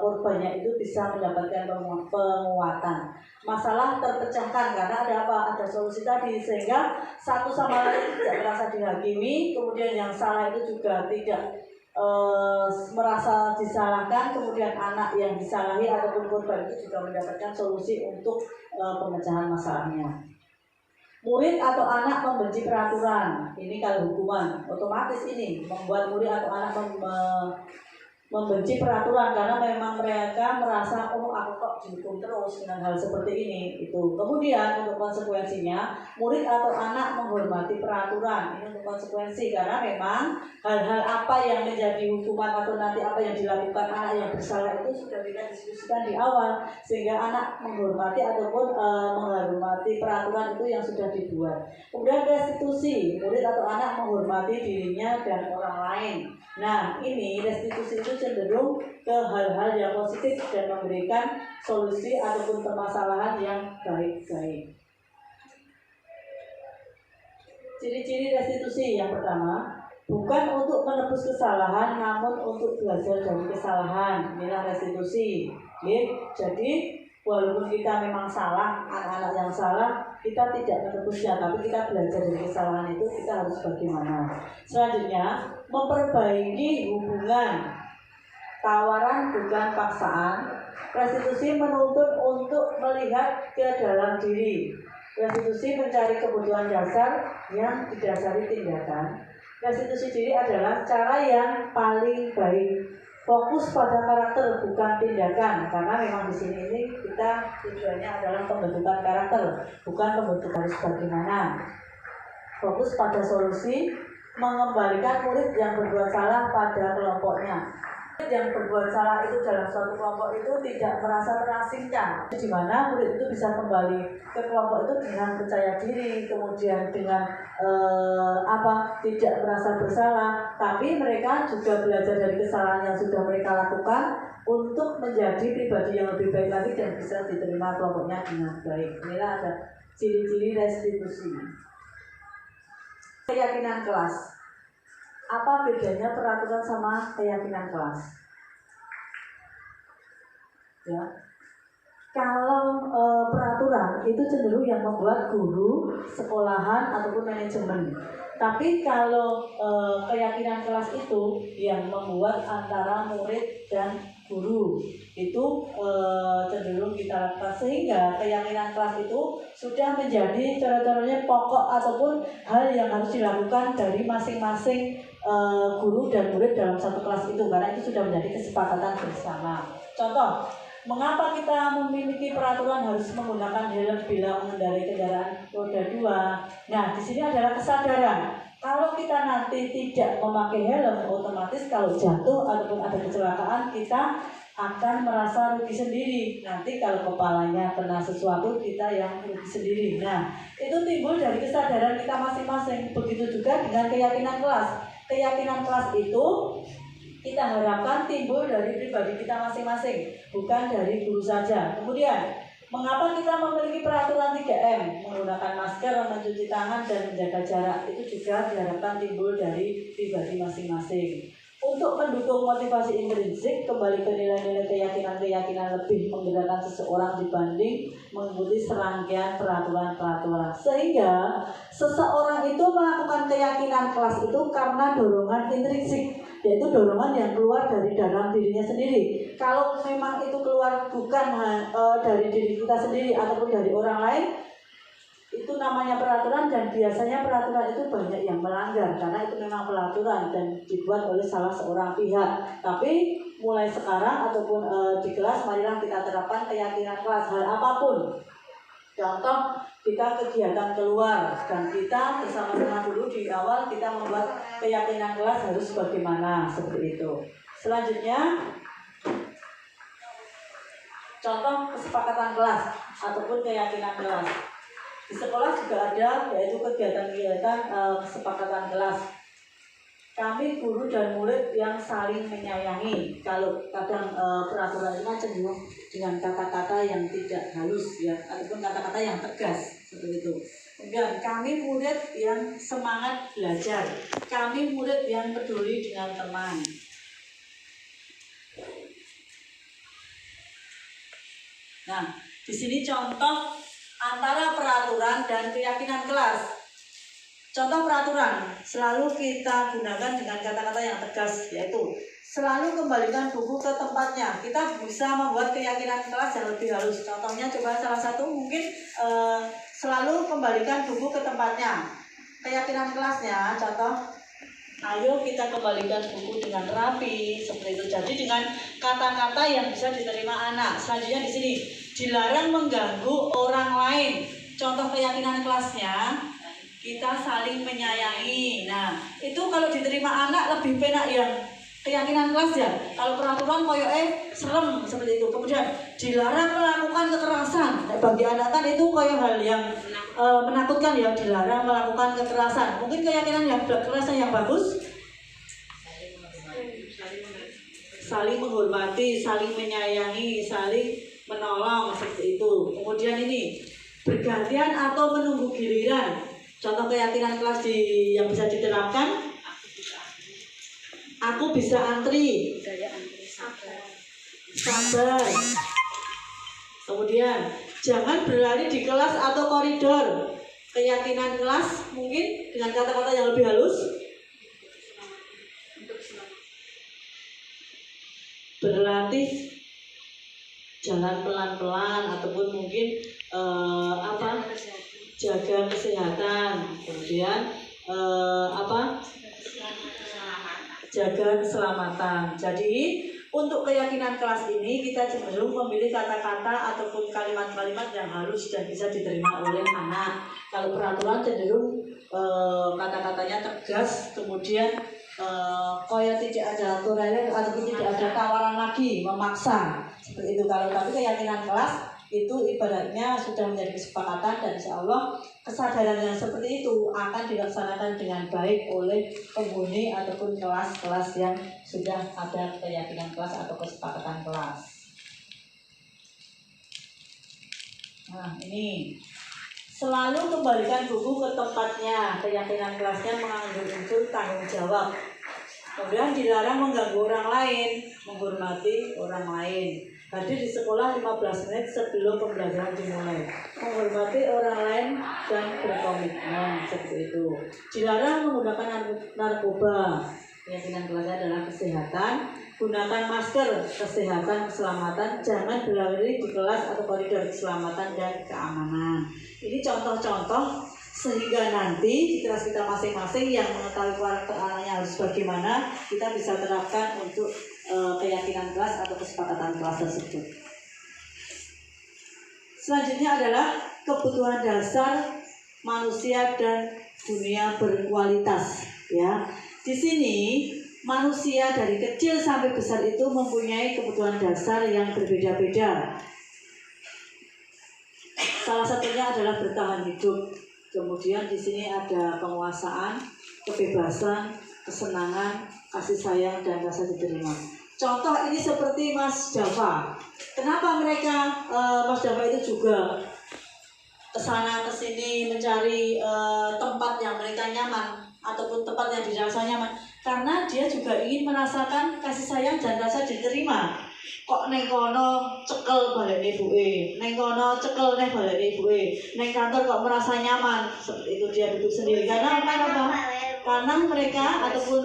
korbannya itu bisa mendapatkan penguatan. Masalah terpecahkan karena ada apa? Ada solusi tadi sehingga satu sama lain tidak merasa dihakimi, kemudian yang salah itu juga tidak merasa disalahkan, kemudian anak yang disalahi ataupun korban itu juga mendapatkan solusi untuk pemecahan masalahnya. Murid atau anak membenci peraturan, ini kalau hukuman otomatis ini membuat murid atau anak membenci peraturan karena memang mereka merasa oh aku kok dihukum terus dengan hal seperti ini itu. Kemudian untuk konsekuensinya murid atau anak menghormati peraturan, ini untuk konsekuensi karena memang hal-hal apa yang menjadi hukuman atau nanti apa yang dilakukan anak yang bersalah itu sudah kita diskusikan di awal sehingga anak menghormati ataupun menghormati peraturan itu yang sudah dibuat. Kemudian restitusi, murid atau anak menghormati dirinya dan orang lain. Nah ini restitusi itu cenderung ke hal-hal yang positif dan memberikan solusi ataupun permasalahan yang baik-baik. Ciri-ciri restitusi yang pertama, bukan untuk menebus kesalahan namun untuk belajar dari kesalahan. Inilah restitusi. Jadi Walaupun kita memang salah, anak-anak yang salah, kita tidak menebusnya, tapi kita belajar dari kesalahan itu, kita harus bagaimana. Selanjutnya, memperbaiki hubungan. Tawaran bukan paksaan. Restitusi menuntut untuk melihat ke dalam diri. Restitusi mencari kebutuhan dasar yang didasari tindakan. Restitusi diri adalah cara yang paling baik. Fokus pada karakter bukan tindakan, karena memang di sini ini kita tujuannya adalah pembentukan karakter, bukan pembentukan harus bagaimana. Fokus pada solusi, mengembalikan murid yang berbuat salah pada kelompoknya. Murid yang berbuat salah itu dalam suatu kelompok itu tidak merasa terasingkan, di mana murid itu bisa kembali ke kelompok itu dengan percaya diri, kemudian dengan tidak merasa bersalah, tapi mereka juga belajar dari kesalahan yang sudah mereka lakukan untuk menjadi pribadi yang lebih baik lagi dan bisa diterima kelompoknya dengan baik. Inilah ada ciri-ciri restitusi. Keyakinan kelas. Apa bedanya peraturan sama keyakinan kelas? Ya. Kalau peraturan itu cenderung yang membuat guru, sekolahan ataupun manajemen. Tapi kalau keyakinan kelas itu yang membuat antara murid dan guru itu cenderung kita lakukan, sehingga keyakinan kelas itu sudah menjadi cara-caranya pokok ataupun hal yang harus dilakukan dari masing-masing guru dan murid dalam satu kelas itu, karena itu sudah menjadi kesepakatan bersama. Contoh, mengapa kita memiliki peraturan harus menggunakan helm bila mengendarai kendaraan roda 2? Nah, di sini adalah kesadaran. Kalau kita nanti tidak memakai helm, otomatis kalau jatuh ataupun ada kecelakaan, kita akan merasa rugi sendiri. Nanti kalau kepalanya kena sesuatu, kita yang rugi sendiri. Nah, itu timbul dari kesadaran kita masing-masing. Begitu juga dengan keyakinan kelas. Keyakinan kelas itu kita harapkan timbul dari pribadi kita masing-masing, bukan dari guru saja. Kemudian, mengapa kita memiliki peraturan 3M? Menggunakan masker, mencuci tangan, dan menjaga jarak. Itu juga diharapkan timbul dari pribadi masing-masing. Untuk mendukung motivasi intrinsik, kembali ke nilai-nilai keyakinan-keyakinan lebih menggerakkan seseorang dibanding mengikuti serangkaian peraturan-peraturan. Sehingga seseorang itu melakukan keyakinan kelas itu karena dorongan intrinsik, yaitu dorongan yang keluar dari dalam dirinya sendiri. Kalau memang itu keluar bukan dari diri kita sendiri ataupun dari orang lain, itu namanya peraturan, dan biasanya peraturan itu banyak yang melanggar karena itu memang peraturan dan dibuat oleh salah seorang pihak. Tapi mulai sekarang ataupun di kelas, marilah kita terapkan keyakinan kelas hal apapun. Contoh, kita kegiatan keluar dan kita bersama-sama dulu di awal kita membuat keyakinan kelas harus bagaimana, seperti itu. Selanjutnya, contoh kesepakatan kelas ataupun keyakinan kelas. Di sekolah juga ada, yaitu kegiatan-kegiatan kesepakatan kelas. Kami guru dan murid yang saling menyayangi. Kalau kadang peraturan ini cenderung dengan kata-kata yang tidak halus, ya, ataupun kata-kata yang tegas, seperti itu. Kemudian kami murid yang semangat belajar. Kami murid yang peduli dengan teman. Nah, di sini contoh antara peraturan dan keyakinan kelas. Contoh peraturan, selalu kita gunakan dengan kata-kata yang tegas, yaitu selalu kembalikan buku ke tempatnya. Kita bisa membuat keyakinan kelas yang lebih halus. Contohnya coba salah satu mungkin selalu kembalikan buku ke tempatnya. Keyakinan kelasnya, contoh, ayo kita kembalikan buku dengan rapi, seperti itu. Jadi dengan kata-kata yang bisa diterima anak. Selanjutnya di sini, dilarang mengganggu orang lain. Contoh keyakinan kelasnya, kita saling menyayangi. Nah, itu kalau diterima anak lebih penak yang keyakinan kelas ya. Kalau peraturan koyoke serem, seperti itu. Kemudian dilarang melakukan kekerasan. Nah, bagi anak kan itu koyo hal yang menakutkan ya, dilarang melakukan kekerasan. Mungkin keyakinan yang kekerasan yang bagus, saling menghormati, saling menyayangi, saling menolong, seperti itu. Kemudian ini bergantian atau menunggu giliran. Contoh keyakinan kelas yang bisa diterapkan, aku bisa antri, sabar, Kemudian jangan berlari di kelas atau koridor. Keyakinan kelas mungkin dengan kata-kata yang lebih halus. Berlatih jalan pelan-pelan ataupun mungkin jaga kesehatan. Kemudian jaga keselamatan. Jadi untuk keyakinan kelas ini kita cenderung memilih kata-kata ataupun kalimat-kalimat yang halus dan bisa diterima oleh anak. Kalau peraturan cenderung kata-katanya tegas, kemudian kaya tidak ada aturan ataupun tidak ada tawaran lagi, memaksa seperti itu. Kalau tapi keyakinan kelas itu ibaratnya sudah menjadi kesepakatan dan insya Allah kesadaran yang seperti itu akan dilaksanakan dengan baik oleh penghuni ataupun kelas-kelas yang sudah ada keyakinan kelas atau kesepakatan kelas. Nah ini selalu kembalikan buku ke tempatnya. Keyakinan kelasnya mengandung unsur tanggung jawab. Kemudian dilarang mengganggu orang lain, menghormati orang lain. Hadir di sekolah 15 menit sebelum pembelajaran dimulai. Menghormati orang lain dan berkomitmen seperti itu. Dilarang menggunakan narkoba. Keyakinan kelasnya adalah kesehatan. Gunakan masker, kesehatan, keselamatan. Jangan berlari di kelas atau koridor, keselamatan dan keamanan. Ini contoh-contoh sehingga nanti di kelas kita masing-masing yang mengetahui karakter anaknya harus bagaimana, kita bisa terapkan untuk keyakinan kelas atau kesepakatan kelas tersebut. Selanjutnya adalah kebutuhan dasar manusia dan dunia berkualitas. Ya, di sini manusia dari kecil sampai besar itu mempunyai kebutuhan dasar yang berbeda-beda. Salah satunya adalah bertahan hidup. Kemudian di sini ada penguasaan, kebebasan, kesenangan, kasih sayang dan rasa diterima. Contoh ini seperti Mas Java. Kenapa mereka Mas Java itu juga kesana kesini mencari tempat yang mereka nyaman ataupun tempat yang dirasa nyaman? Karena dia juga ingin merasakan kasih sayang dan rasa diterima. Kok neng kono cekel balik ibuke, neng kono cekel neh balik ibuke, neng kantor kok merasa nyaman. Seperti itu dia duduk sendiri. Karena apa? Karena mereka ataupun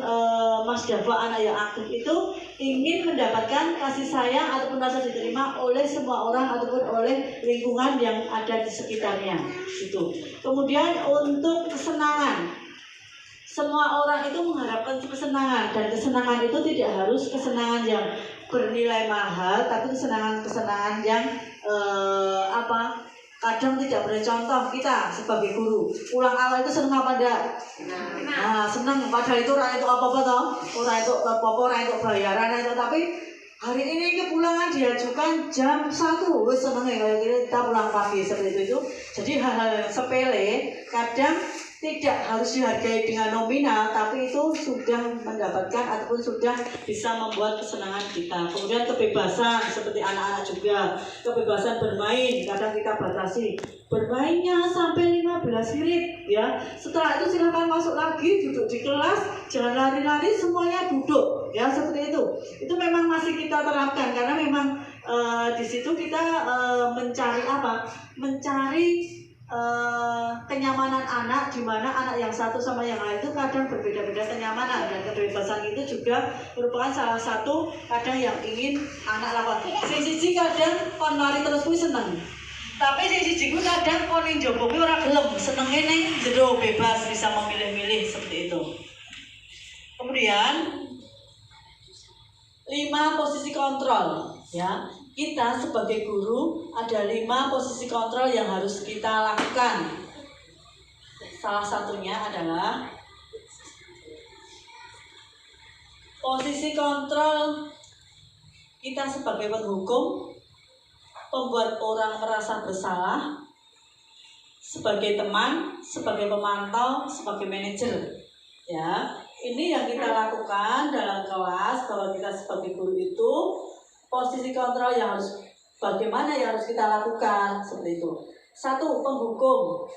Mas Java anak yang aktif itu ingin mendapatkan kasih sayang ataupun rasa diterima oleh semua orang ataupun oleh lingkungan yang ada di sekitarnya. Itu. Kemudian untuk kesenangan, semua orang itu mengharapkan kesenangan dan kesenangan itu tidak harus kesenangan yang bernilai mahal, tapi kesenangan-kesenangan yang kadang tidak boleh. Contoh kita sebagai guru pulang awal itu senang apa enggak? Nah, senang. Padahal itu orang itu apa-apa toh, orang itu apa-apa, orang itu bayaran itu, tapi hari ini kepulangan diajukan jam 1, wes seneng ya kita pulang pagi seperti itu. Jadi hal-hal yang sepele kadang tidak harus dihargai dengan nominal, tapi itu sudah mendapatkan ataupun sudah bisa membuat kesenangan kita. Kemudian kebebasan seperti anak-anak juga, kebebasan bermain kadang kita batasi, bermainnya sampai 15 menit ya. Setelah itu silakan masuk lagi, duduk di kelas, jangan lari-lari, semuanya duduk ya, seperti itu. Itu memang masih kita terapkan karena memang di situ kita mencari apa? Mencari kenyamanan anak, di mana anak yang satu sama yang lain itu kadang berbeda-beda kenyamanan, dan kebebasan itu juga merupakan salah satu kadang yang ingin anak lakukan. Siji kadang kon lari terus kuwi seneng, tapi siji kadang kon ning njaba kuwi ora gelem, senenge ning jero bebas, bisa memilih-milih seperti itu. Kemudian 5 posisi kontrol ya. Kita sebagai guru ada 5 posisi kontrol yang harus kita lakukan. Salah satunya adalah posisi kontrol kita sebagai penghukum, pembuat orang merasa bersalah, sebagai teman, sebagai pemantau, sebagai manajer. Ya, ini yang kita lakukan dalam kelas bahwa kita sebagai guru itu posisi kontrol yang harus bagaimana yang harus kita lakukan seperti itu. 1, penghukum,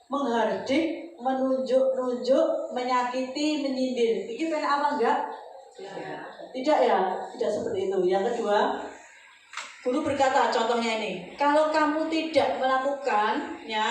menghardik, menunjuk, menyakiti, menyindir. Ini pena apa enggak? Tidak ya, tidak seperti itu. Yang kedua, Guru berkata, contohnya ini, kalau kamu tidak melakukannya,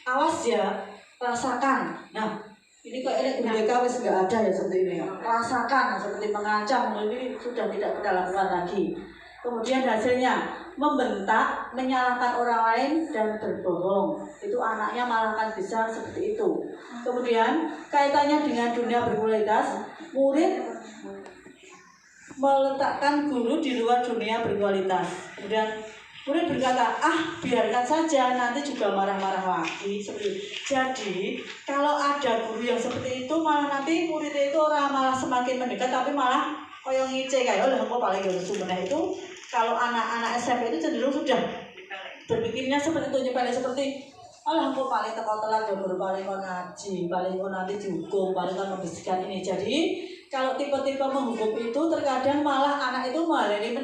awas ya, rasakan. Nah, ini kok ini BK wis nggak ada ya seperti ini ya. Rasakan seperti mengancam, ini sudah tidak kita lakukan lagi. Kemudian hasilnya membentak, menyalahkan orang lain dan berbohong. Itu anaknya malah akan bisa seperti itu. Kemudian kaitannya dengan dunia berkualitas, murid meletakkan guru di luar dunia berkualitas. Kemudian murid berkata, biarkan saja, nanti juga marah-marah lagi. Jadi kalau ada guru yang seperti itu, malah nanti murid itu orang malah semakin mendekat, tapi malah koyong ngice kayak oleh aku paling sebenarnya itu. Kalau anak-anak SMP itu cenderung sudah berpikirnya seperti itu, nyepelnya seperti aku paling tekal telat, guru paling kau ngaji, paling kau nanti dihukum, paling kau membersihkan ini. Jadi kalau tipe-tipe menghukum itu terkadang malah anak itu maleni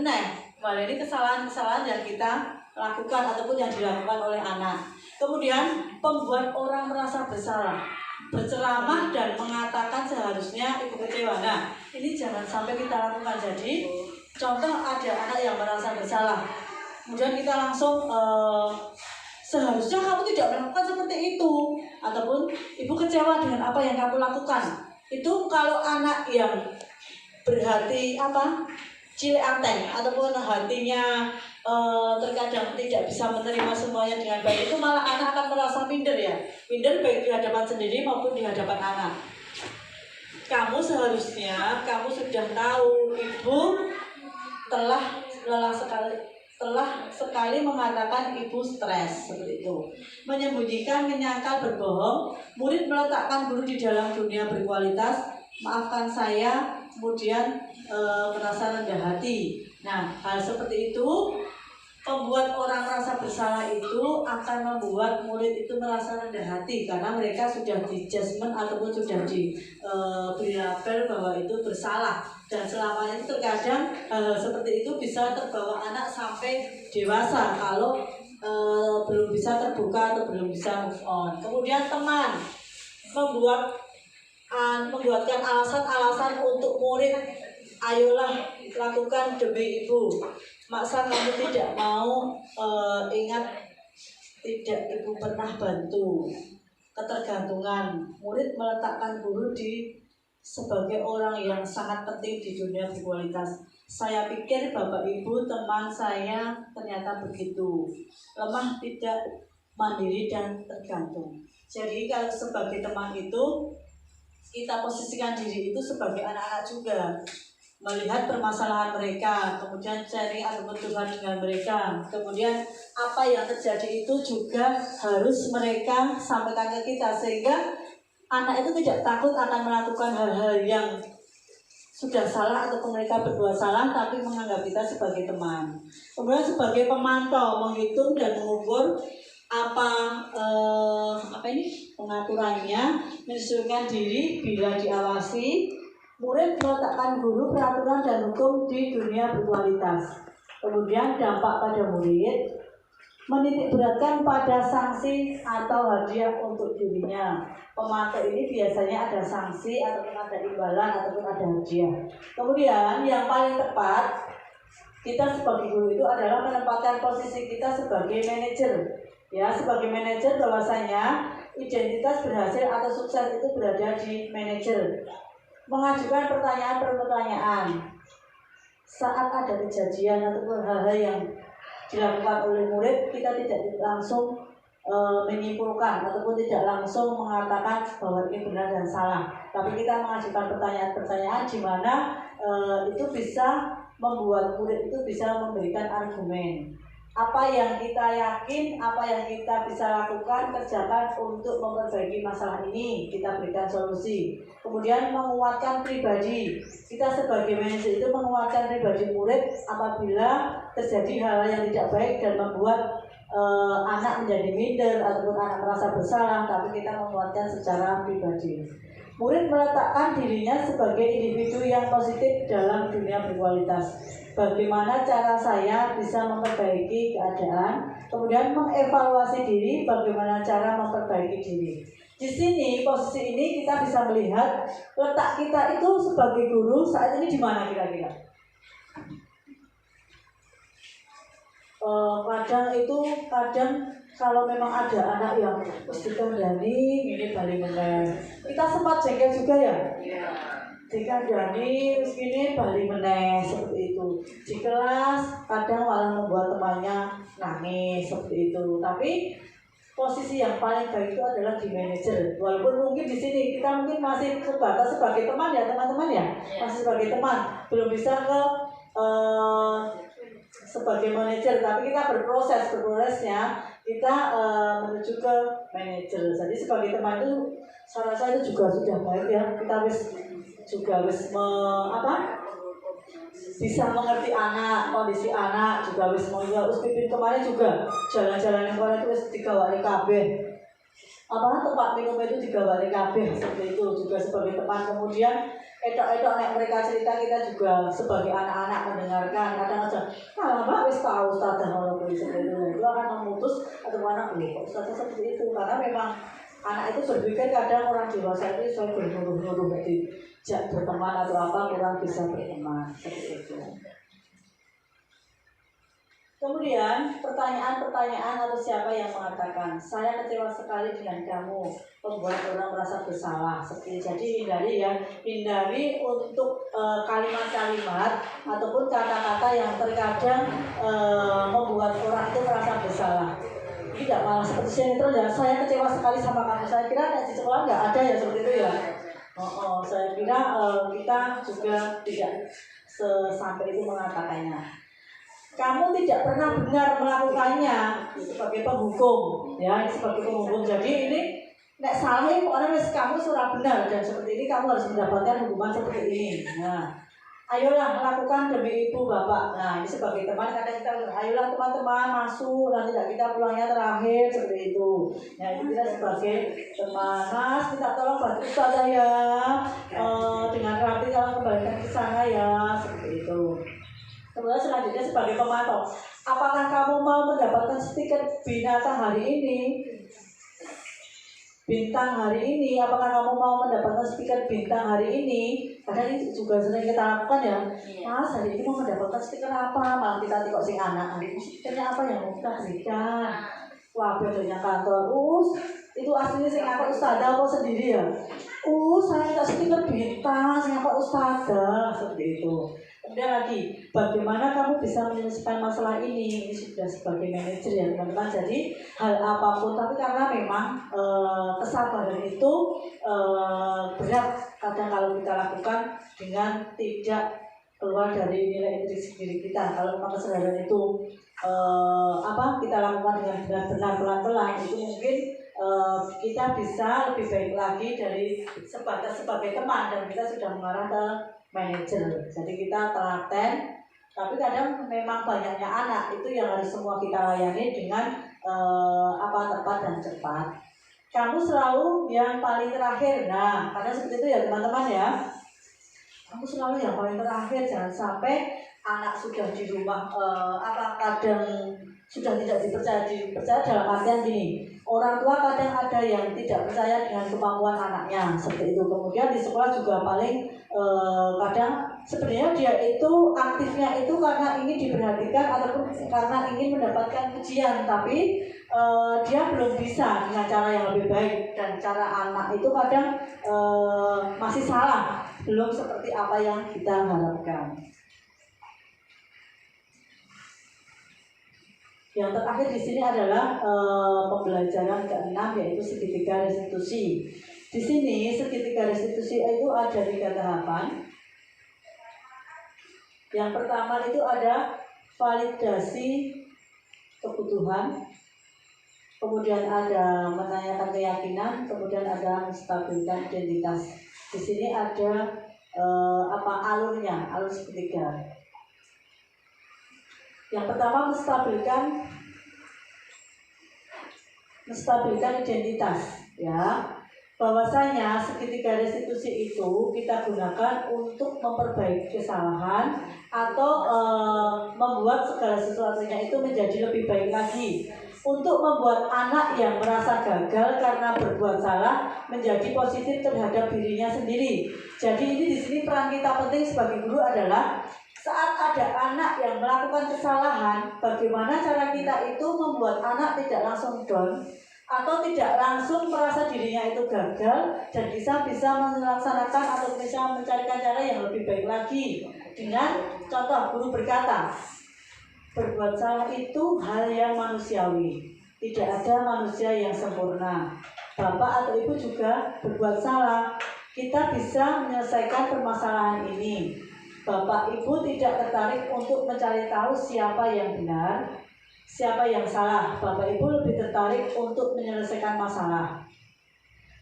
maleni kesalahan-kesalahan yang kita lakukan ataupun yang dilakukan oleh anak. Kemudian pembuat orang merasa bersalah, berceramah dan mengatakan seharusnya ibu kecewa. Nah, ini jangan sampai kita lakukan. Jadi contoh ada anak yang merasa bersalah, kemudian kita langsung seharusnya kamu tidak melakukan seperti itu, ataupun ibu kecewa dengan apa yang kamu lakukan. Itu kalau anak yang berhati cilik anteng ataupun hatinya terkadang tidak bisa menerima semuanya dengan baik, itu malah anak akan merasa minder ya, minder baik di hadapan sendiri maupun di hadapan anak. Kamu seharusnya kamu sudah tahu ibu telah sekali mengatakan ibu stres seperti itu. Menyembunyikan, menyangkal, berbohong. Murid meletakkan guru di dalam dunia berkualitas. Maafkan saya, kemudian merasa rendah hati. Nah, hal seperti itu membuat orang merasa bersalah itu akan membuat murid itu merasa rendah hati karena mereka sudah di judgment ataupun sudah diberi label bahwa itu bersalah. Dan selama ini terkadang seperti itu bisa terbawa anak sampai dewasa kalau belum bisa terbuka atau belum bisa move on. Kemudian teman membuatkan alasan-alasan untuk murid, ayolah lakukan demi ibu. Maksa kamu tidak mau, ingat tidak ibu pernah bantu. Ketergantungan, murid meletakkan guru sebagai orang yang sangat penting di dunia berkualitas. Saya pikir bapak ibu teman saya ternyata begitu, lemah, tidak mandiri dan tergantung. Jadi kalau sebagai teman itu kita posisikan diri itu sebagai anak-anak juga, melihat permasalahan mereka, kemudian sharing ataupun curhat dengan mereka. Kemudian apa yang terjadi itu juga harus mereka sampaikan ke kita, sehingga anak itu tidak takut akan melakukan hal-hal yang sudah salah ataupun mereka berbuat salah, tapi menganggap kita sebagai teman. Kemudian sebagai pemantau, menghitung dan mengukur pengaturannya, menyesuaikan diri bila diawasi. Murid meletakkan guru, peraturan dan hukum di dunia berkualitas. Kemudian dampak pada murid, menitik beratkan pada sanksi atau hadiah untuk dirinya. Pemantau ini biasanya ada sanksi ataupun ada imbalan ataupun ada hadiah. Kemudian yang paling tepat kita sebagai guru itu adalah menempatkan posisi kita sebagai manajer. Ya, sebagai manajer bahwasanya identitas berhasil atau sukses itu berada di manajer. Mengajukan pertanyaan-pertanyaan saat ada kejadian ataupun hal-hal yang dilakukan oleh murid, kita tidak langsung menyimpulkan ataupun tidak langsung mengatakan bahwa ini benar dan salah, tapi kita mengajukan pertanyaan-pertanyaan di mana itu bisa membuat murid itu bisa memberikan argumen. Apa yang kita yakin, apa yang kita bisa lakukan, kerjakan untuk memperbaiki masalah ini, kita berikan solusi. Kemudian menguatkan pribadi. Kita sebagai manajer itu menguatkan pribadi murid apabila terjadi hal yang tidak baik dan membuat anak menjadi minder ataupun anak merasa bersalah, tapi kita menguatkan secara pribadi. Murid meletakkan dirinya sebagai individu yang positif dalam dunia berkualitas. Bagaimana cara saya bisa memperbaiki keadaan, kemudian mengevaluasi diri, bagaimana cara memperbaiki diri. Di sini, posisi ini kita bisa melihat letak kita itu sebagai guru saat ini di mana kira-kira? kadang kalau memang ada anak yang terus dikandani ini balik meneh. Kita sempat jengkel juga ya. Dikandani terus ini balik meneh seperti itu. Di kelas kadang malah membuat temannya nangis seperti itu. Tapi posisi yang paling baik itu adalah di manajer. Walaupun mungkin di sini kita mungkin masih sebatas sebagai teman ya teman-teman ya, masih sebagai teman, belum bisa ke sebagai manajer, tapi kita berprosesnya kita menuju ke manajer. Jadi sebagai teman itu saya rasa itu juga sudah baik ya. Kita bisa mengerti anak, kondisi anak juga terus pimpin kemarin juga jalan-jalan yang kemarin itu digawani kabeh. Tempat minum itu digawani kabeh seperti itu juga sebagai teman. Kemudian edok-edok nek mereka cerita kita juga sebagai anak-anak mendengarkan. Kadang aja, Mbak wis tahu ustazah ngono kuwi seperti itu. Itu akan memutus atau anak kok ustazah seperti itu karena memang anak itu berpikir kadang orang dewasa itu saya bernuruh-nuruh berarti berteman atau apa kurang bisa berteman seperti itu. Kemudian pertanyaan atau siapa yang mengatakan saya kecewa sekali dengan kamu, membuat orang merasa bersalah seperti. Jadi hindari untuk kalimat-kalimat ataupun kata-kata yang terkadang membuat orang itu merasa bersalah. Tidak malah seperti sinetron ya, saya kecewa sekali sama kamu. Saya kira di sekolah nggak ada ya seperti itu ya. Saya kira kita juga tidak sampai itu mengatakannya. Kamu tidak pernah benar melakukannya sebagai penghukum, ya sebagai penghukum. Jadi ini nek salah ya pokoknya kamu surah benar dan seperti ini kamu harus mendapatkan hukuman seperti ini. Nah, ayolah lakukan demi ibu bapak. Nah ini sebagai teman kadang kita ayolah teman-teman masuk nanti kita pulangnya terakhir seperti itu. Ya itu kita sebagai teman mas minta tolong bantu ustazah ya dengan rapi tolong kembalikan ke sana ya seperti itu. Kemudian selanjutnya sebagai pemantau, apakah kamu mau mendapatkan stiker binatang hari ini? Bintang hari ini, apakah kamu mau mendapatkan stiker bintang hari ini? Kadang itu juga sering kita lakukan ya. Mas, hari ini mau mendapatkan stiker apa? Malah kita tengok si anak, hari ini stikernya apa yang mau kita berikan? Wah, bedanya kantor, itu aslinya sing apa ustazah apa sendiri ya? Saya minta stiker bintang, sing apa ustazah, seperti itu. Kemudian lagi, bagaimana kamu bisa menyelesaikan masalah ini? Ini sudah sebagai manajer ya teman-teman. Jadi hal apapun, tapi karena memang kesabaran itu berat kadang kalau kita lakukan dengan tidak keluar dari nilai intrinsik diri kita. Kalau memang kesadaran itu kita lakukan dengan benar-benar pelan-pelan, itu mungkin kita bisa lebih baik lagi dari sebagai teman dan kita sudah mengarah ke manajer. Jadi kita telaten, tapi kadang memang banyaknya anak itu yang harus semua kita layani dengan tepat dan cepat. Kamu selalu yang paling terakhir. Nah, kadang seperti itu ya teman-teman ya. Kamu selalu yang paling terakhir, jangan sampai anak sudah di rumah kadang sudah tidak dipercaya dalam artian gini. Orang tua kadang ada yang tidak percaya dengan kemampuan anaknya seperti itu. Kemudian di sekolah juga paling kadang sebenarnya dia itu aktifnya itu karena ingin diperhatikan ataupun karena ingin mendapatkan pujian, tapi dia belum bisa dengan cara yang lebih baik dan cara anak itu kadang masih salah, belum seperti apa yang kita harapkan. Yang terakhir di sini adalah pembelajaran ke-6 yaitu segitiga restitusi. Di sini segitiga restitusi itu ada 3 tahapan. Yang pertama itu ada validasi kebutuhan, kemudian ada menanyakan keyakinan, kemudian ada menstabilkan identitas. Di sini ada alurnya, alur segitiga. Yang pertama menstabilkan identitas, ya. Bahwasanya segitiga restitusi itu kita gunakan untuk memperbaiki kesalahan atau membuat segala sesuatunya itu menjadi lebih baik lagi. Untuk membuat anak yang merasa gagal karena berbuat salah menjadi positif terhadap dirinya sendiri. Jadi ini di sini peran kita penting sebagai guru adalah Saat ada anak yang melakukan kesalahan, bagaimana cara kita itu membuat anak tidak langsung down atau tidak langsung merasa dirinya itu gagal dan bisa melaksanakan atau bisa mencarikan cara yang lebih baik lagi. Dengan contoh, guru berkata, berbuat salah itu hal yang manusiawi. Tidak ada manusia yang sempurna. Bapak atau ibu juga berbuat salah. Kita bisa menyelesaikan permasalahan ini. Bapak ibu tidak tertarik untuk mencari tahu siapa yang benar, siapa yang salah. Bapak ibu lebih tertarik untuk menyelesaikan masalah.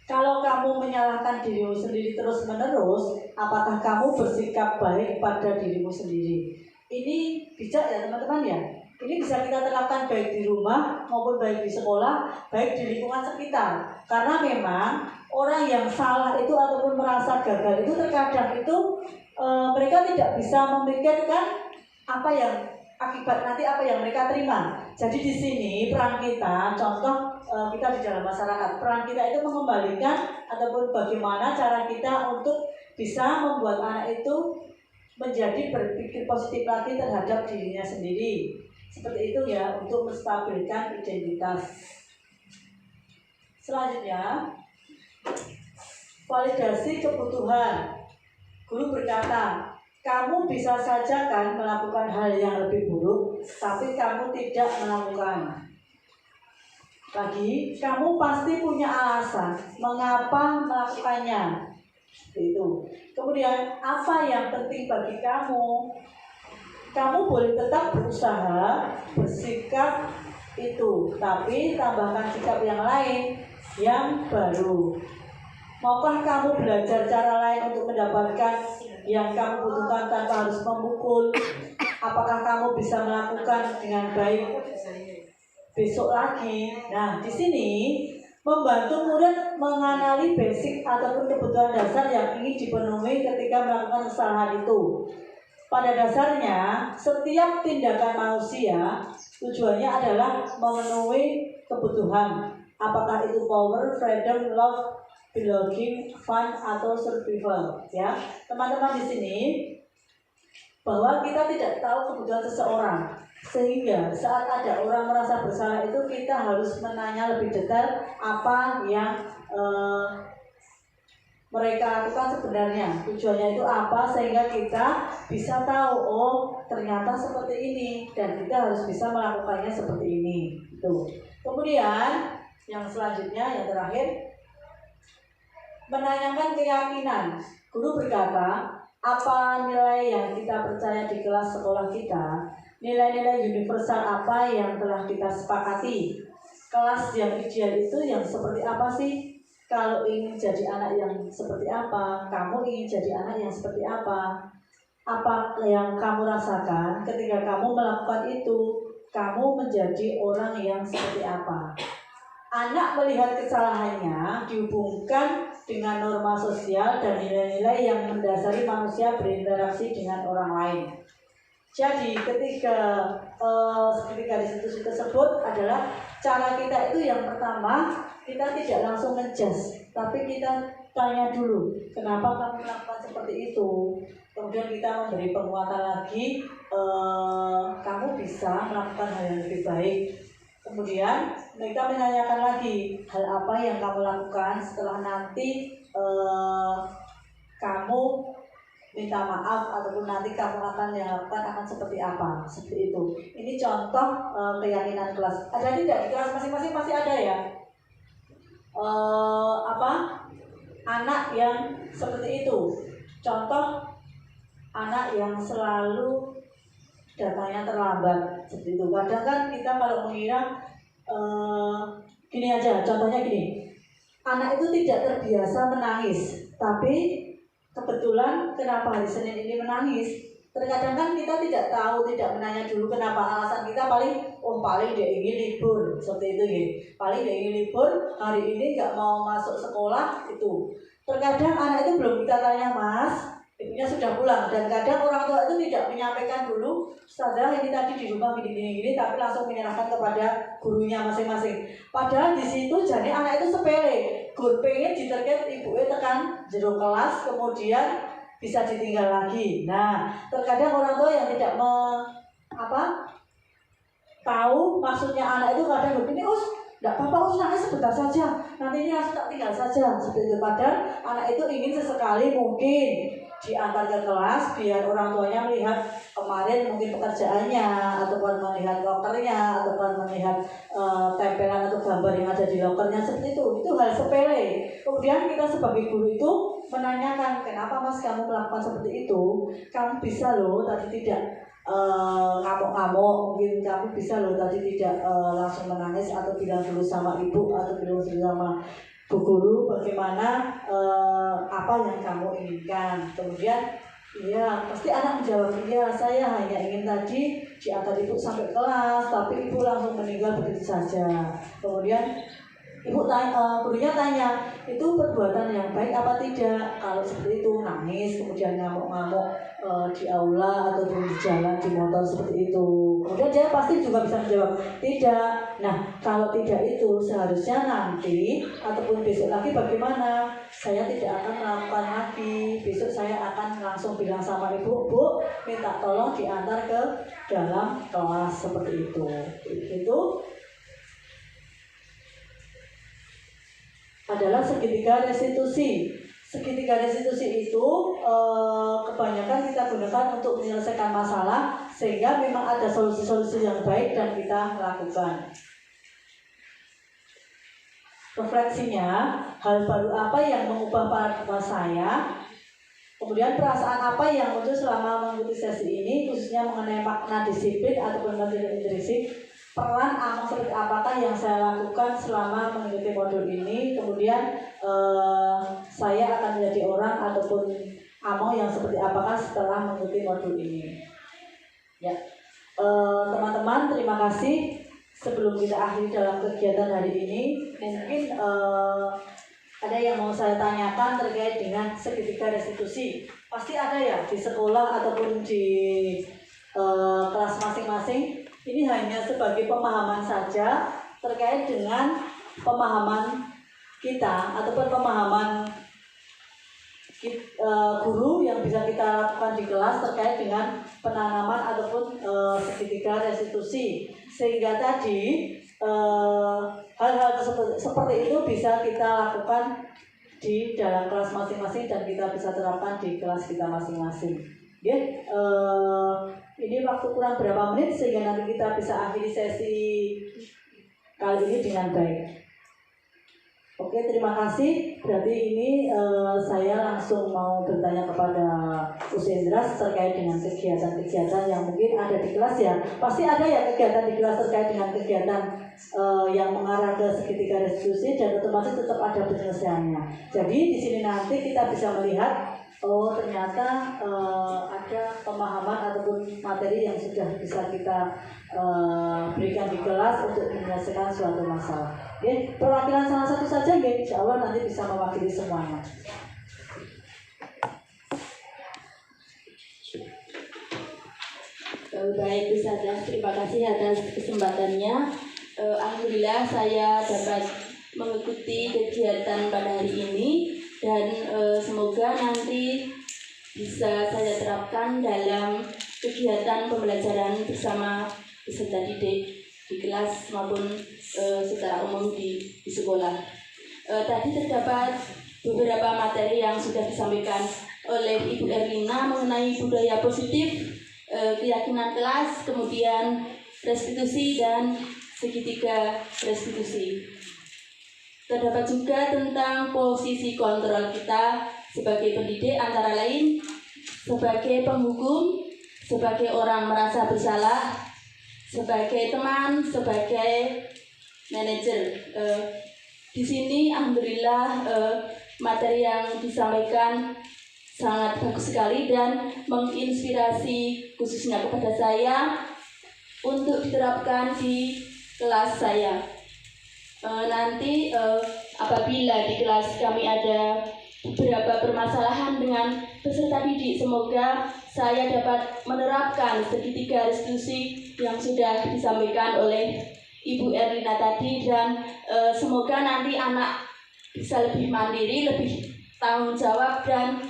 Kalau kamu menyalahkan dirimu sendiri terus-menerus, apakah kamu bersikap baik pada dirimu sendiri? Ini bijak ya teman-teman ya. Ini bisa kita terapkan baik di rumah maupun baik di sekolah, baik di lingkungan sekitar. Karena memang orang yang salah itu ataupun merasa gagal itu terkadang itu mereka tidak bisa memikirkan apa yang akibat nanti apa yang mereka terima. Jadi di sini peran kita, contoh kita di dalam masyarakat, peran kita itu mengembalikan ataupun bagaimana cara kita untuk bisa membuat anak itu menjadi berpikir positif lagi terhadap dirinya sendiri. Seperti itu ya, untuk menstabilkan identitas. Selanjutnya, validasi kebutuhan. Guru berkata, kamu bisa saja kan melakukan hal yang lebih buruk, tapi kamu tidak melakukan. Lagi, kamu pasti punya alasan mengapa melakukannya. Itu. Kemudian, apa yang penting bagi kamu? Kamu boleh tetap berusaha bersikap itu, tapi tambahkan sikap yang lain yang baru. Maukah kamu belajar cara lain untuk mendapatkan yang kamu butuhkan tanpa harus memukul? Apakah kamu bisa melakukan dengan baik besok lagi? Nah, di sini membantu murid mengenali basic ataupun kebutuhan dasar yang ingin dipenuhi ketika melakukan kesalahan itu. Pada dasarnya, setiap tindakan manusia tujuannya adalah memenuhi kebutuhan. Apakah itu power, freedom, love, belonging, fun, atau survival. Ya, teman-teman di sini bahwa kita tidak tahu kebutuhan seseorang, sehingga saat ada orang merasa bersalah itu kita harus menanya lebih detail apa yang mereka lakukan sebenarnya, tujuannya itu apa, sehingga kita bisa tahu, oh ternyata seperti ini dan kita harus bisa melakukannya seperti ini. Tuh. Kemudian yang selanjutnya, yang terakhir, menanyakan keyakinan. Guru berkata, apa nilai yang kita percaya di kelas sekolah kita, nilai-nilai universal apa yang telah kita sepakati. Kelas yang ideal itu yang seperti apa sih? Kalau ingin jadi anak yang seperti apa, kamu ingin jadi anak yang seperti apa? Apa yang kamu rasakan ketika kamu melakukan itu? Kamu menjadi orang yang seperti apa? Anak melihat kesalahannya dihubungkan dengan norma sosial dan nilai-nilai yang mendasari manusia berinteraksi dengan orang lain. Jadi ketika di situ tersebut adalah cara kita itu yang pertama, kita tidak langsung ngejudge, tapi kita tanya dulu, kenapa kamu melakukan seperti itu? Kemudian kita memberi penguatan lagi, kamu bisa melakukan hal yang lebih baik. Kemudian mereka menanyakan lagi, hal apa yang kamu lakukan setelah nanti kamu minta maaf ataupun nanti kamu akan yang lakukan akan seperti apa, seperti itu. Ini contoh keyakinan kelas. Ada tidak di kelas masing-masing pasti ada ya? Anak yang seperti itu. Contoh anak yang selalu datanya terlambat, seperti itu. Kadang kan kita kalau mengira gini aja, contohnya gini. Anak itu tidak terbiasa menangis, tapi kebetulan kenapa hari Senin ini menangis? Terkadang kan kita tidak tahu, tidak menanya dulu kenapa, alasan kita paling dia ingin libur, seperti itu ya. Paling dia ingin libur, hari ini nggak mau masuk sekolah, itu. Terkadang anak itu belum kita tanya, Mas, ibunya sudah pulang, dan kadang orang tua itu tidak menyampaikan dulu, Ustazah ini tadi di rumah gini-gini, tapi langsung menyerahkan kepada gurunya masing-masing. Padahal di situ jadi anak itu sepele, gur pengen diterket ibunya tekan jero kelas, kemudian bisa ditinggal lagi. Nah, terkadang orang tua yang tidak tahu maksudnya anak itu kadang begini, enggak apa-apa, nangis sebentar saja, nanti ini langsung tak tinggal saja, seperti itu. Padahal anak itu ingin sesekali mungkin diantar ke kelas biar orang tuanya melihat kemarin mungkin pekerjaannya, ataupun melihat lokernya, ataupun melihat tempelan atau gambar yang ada di lokernya, seperti itu hal sepele. Kemudian kita sebagai guru itu menanyakan, kenapa Mas kamu melakukan seperti itu? Kamu bisa loh tadi tidak ngamuk-ngamuk, mungkin kamu bisa loh tadi tidak langsung menangis, atau bilang dulu sama ibu, atau bilang dulu sama Bu Guru bagaimana apa yang kamu inginkan. Kemudian ya pasti anak menjawab, iya saya hanya ingin tadi diantar ibu sampai kelas, tapi ibu langsung meninggal begitu saja. Kemudian gurunya tanya, itu perbuatan yang baik apa tidak? Kalau seperti itu nangis, kemudian ngamuk-ngamuk di aula ataupun di jalan, di motor seperti itu, kemudian dia pasti juga bisa menjawab tidak. Nah, kalau tidak itu seharusnya nanti ataupun besok lagi bagaimana? Saya tidak akan melakukan lagi. Besok saya akan langsung bilang sama ibu, Bu, minta tolong diantar ke dalam kelas, seperti itu. Itu adalah segitiga restitusi. Segitiga restitusi itu kebanyakan kita gunakan untuk menyelesaikan masalah, sehingga memang ada solusi-solusi yang baik dan kita lakukan. Refleksinya, hal baru apa yang mengubah paradigma saya, kemudian perasaan apa yang muncul selama mengikuti sesi ini, khususnya mengenai makna disiplin ataupun materi intrinsik, peran Among seperti apakah yang saya lakukan selama mengikuti modul ini, kemudian saya akan menjadi orang ataupun Among yang seperti apakah setelah mengikuti modul ini. Ya, teman-teman, terima kasih. Sebelum kita akhiri dalam kegiatan hari ini, mungkin ada yang mau saya tanyakan terkait dengan segitiga restitusi. Pasti ada ya di sekolah ataupun di kelas masing-masing. Ini hanya sebagai pemahaman saja terkait dengan pemahaman kita ataupun pemahaman guru yang bisa kita lakukan di kelas terkait dengan penanaman ataupun segitiga restitusi, sehingga tadi hal-hal seperti itu bisa kita lakukan di dalam kelas masing-masing dan kita bisa terapkan di kelas kita masing-masing. Ya, ini waktu kurang berapa menit sehingga nanti kita bisa akhiri sesi kali ini dengan baik. Oke, terima kasih. Berarti ini saya langsung mau bertanya kepada Usendra terkait dengan kegiatan-kegiatan yang mungkin ada di kelas ya. Pasti ada ya kegiatan di kelas terkait dengan kegiatan yang mengarah ke segitiga restitusi, dan otomatis tetap ada penyelesaiannya. Jadi di sini nanti kita bisa melihat, oh ternyata ada pemahaman ataupun materi yang sudah bisa kita berikan di kelas untuk menyelesaikan suatu masalah. Oke, perwakilan salah satu saja ya, insya Allah nanti bisa mewakili semuanya. Baik, Ustazah, terima kasih atas kesempatannya. Alhamdulillah saya dapat mengikuti kegiatan pada hari ini, dan semoga nanti bisa saya terapkan dalam kegiatan pembelajaran bersama peserta didik di kelas maupun secara umum di sekolah. Tadi terdapat beberapa materi yang sudah disampaikan oleh Ibu Erlina mengenai budaya positif, keyakinan kelas, kemudian restitusi dan segitiga restitusi. Terdapat juga tentang posisi kontrol kita sebagai pendidik, antara lain sebagai penghukum, sebagai orang merasa bersalah, sebagai teman, sebagai manajer. Di sini alhamdulillah materi yang disampaikan sangat bagus sekali dan menginspirasi khususnya kepada saya untuk diterapkan di kelas saya. Nanti apabila di kelas kami ada beberapa permasalahan dengan peserta didik, semoga saya dapat menerapkan segitiga restitusi yang sudah disampaikan oleh Ibu Erlina tadi, dan semoga nanti anak bisa lebih mandiri, lebih tanggung jawab dan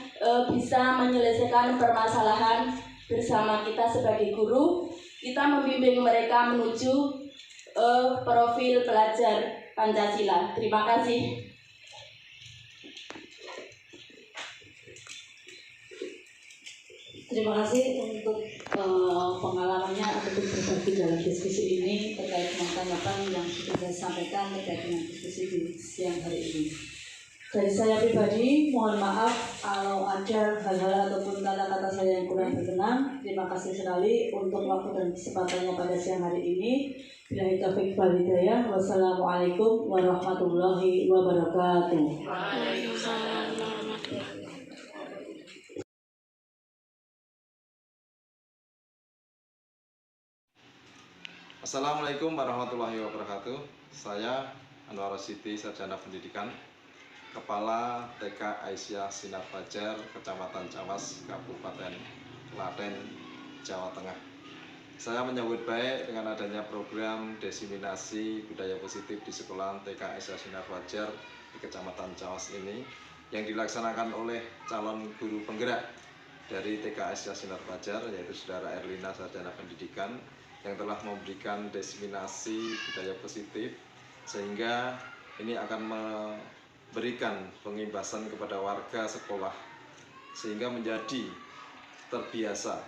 bisa menyelesaikan permasalahan bersama kita sebagai guru. Kita membimbing mereka menuju profil pelajar Pancasila. Terima kasih. Terima kasih untuk pengalamannya ataupun berbagi dalam diskusi ini terkait tanggapan yang sudah saya sampaikan terkait dengan diskusi di siang hari ini. Dari saya pribadi, mohon maaf kalau ada hal-hal ataupun kata-kata saya yang kurang berkenan. Terima kasih sekali untuk waktu dan kesempatannya pada siang hari ini. Billahi taufiq wal hidayah. Wassalamualaikum warahmatullahi wabarakatuh. Waalaikumsalam. Assalamualaikum warahmatullahi wabarakatuh. Saya Anwar Rosyidi, Sarjana Pendidikan, Kepala TK Aisyah Sinar Fajar, Kecamatan Cawas, Kabupaten Klaten, Jawa Tengah. Saya menyambut baik dengan adanya program diseminasi budaya positif di sekolah TK Aisyah Sinar Fajar di Kecamatan Cawas ini yang dilaksanakan oleh calon guru penggerak dari TK Aisyah Sinar Fajar, yaitu Saudara Erlina, Sarjana Pendidikan, yang telah memberikan diseminasi budaya positif, sehingga ini akan memberikan pengimbasan kepada warga sekolah sehingga menjadi terbiasa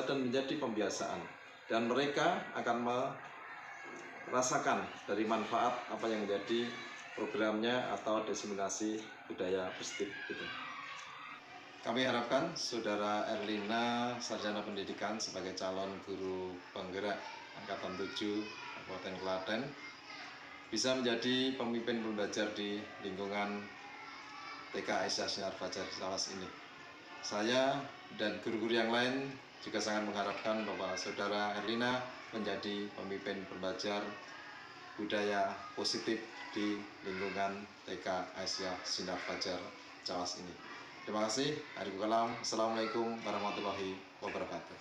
dan menjadi pembiasaan, dan mereka akan merasakan dari manfaat apa yang menjadi programnya atau diseminasi budaya positif itu. Kami harapkan Saudara Erlina, Sarjana Pendidikan, sebagai calon guru penggerak Angkatan 7 Kabupaten Klaten bisa menjadi pemimpin pembelajar di lingkungan TK Aisyah Sinar Fajar Cawas ini. Saya dan guru-guru yang lain juga sangat mengharapkan bahwa Saudara Erlina menjadi pemimpin pembelajar budaya positif di lingkungan TK Aisyah Sinar Fajar Cawas ini. Terima kasih. Assalamualaikum warahmatullahi wabarakatuh.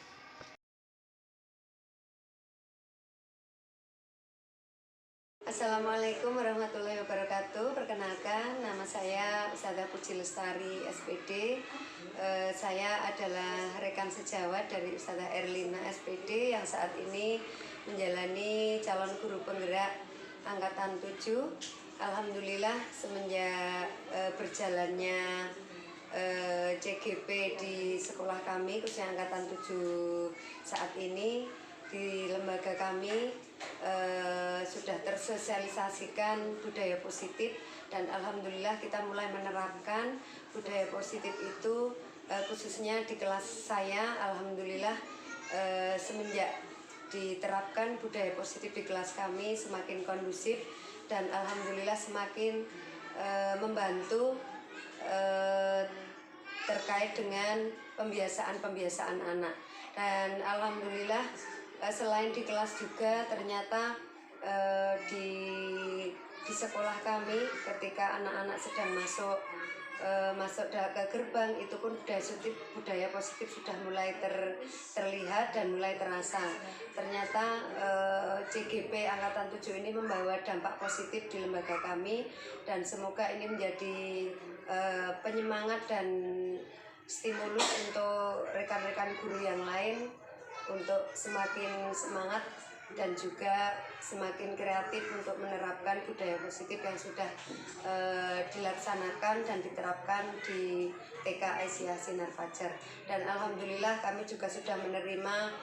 Assalamualaikum warahmatullahi wabarakatuh. Perkenalkan, nama saya Ustadzah Puji Lestari, SPD. Saya adalah rekan sejawat dari Ustadzah Erlina, SPD, yang saat ini menjalani calon guru penggerak Angkatan 7. Alhamdulillah, semenjak berjalannya CGP di sekolah kami, khususnya Angkatan 7 saat ini, di lembaga kami sudah tersosialisasikan budaya positif, dan alhamdulillah kita mulai menerapkan budaya positif itu khususnya di kelas saya. Alhamdulillah semenjak diterapkan budaya positif di kelas kami semakin kondusif, dan alhamdulillah semakin membantu terkait dengan pembiasaan anak. Dan alhamdulillah selain di kelas juga ternyata di sekolah kami ketika anak-anak sedang masuk ke gerbang, itu pun budaya positif sudah mulai terlihat dan mulai terasa. Ternyata CGP Angkatan 7 ini membawa dampak positif di lembaga kami, dan semoga ini menjadi penyemangat dan stimulus untuk rekan-rekan guru yang lain untuk semakin semangat dan juga semakin kreatif untuk menerapkan budaya positif yang sudah dilaksanakan dan diterapkan di TK Aisyah Sinar Fajar. Dan alhamdulillah kami juga sudah menerima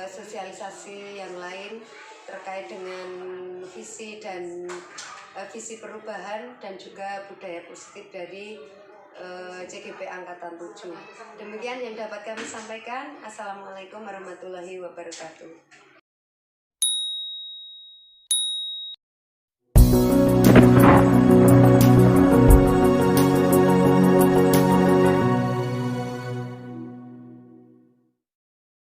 sosialisasi yang lain terkait dengan visi perubahan dan juga budaya positif dari CGP Angkatan 7. Demikian yang dapat kami sampaikan. Assalamualaikum warahmatullahi wabarakatuh.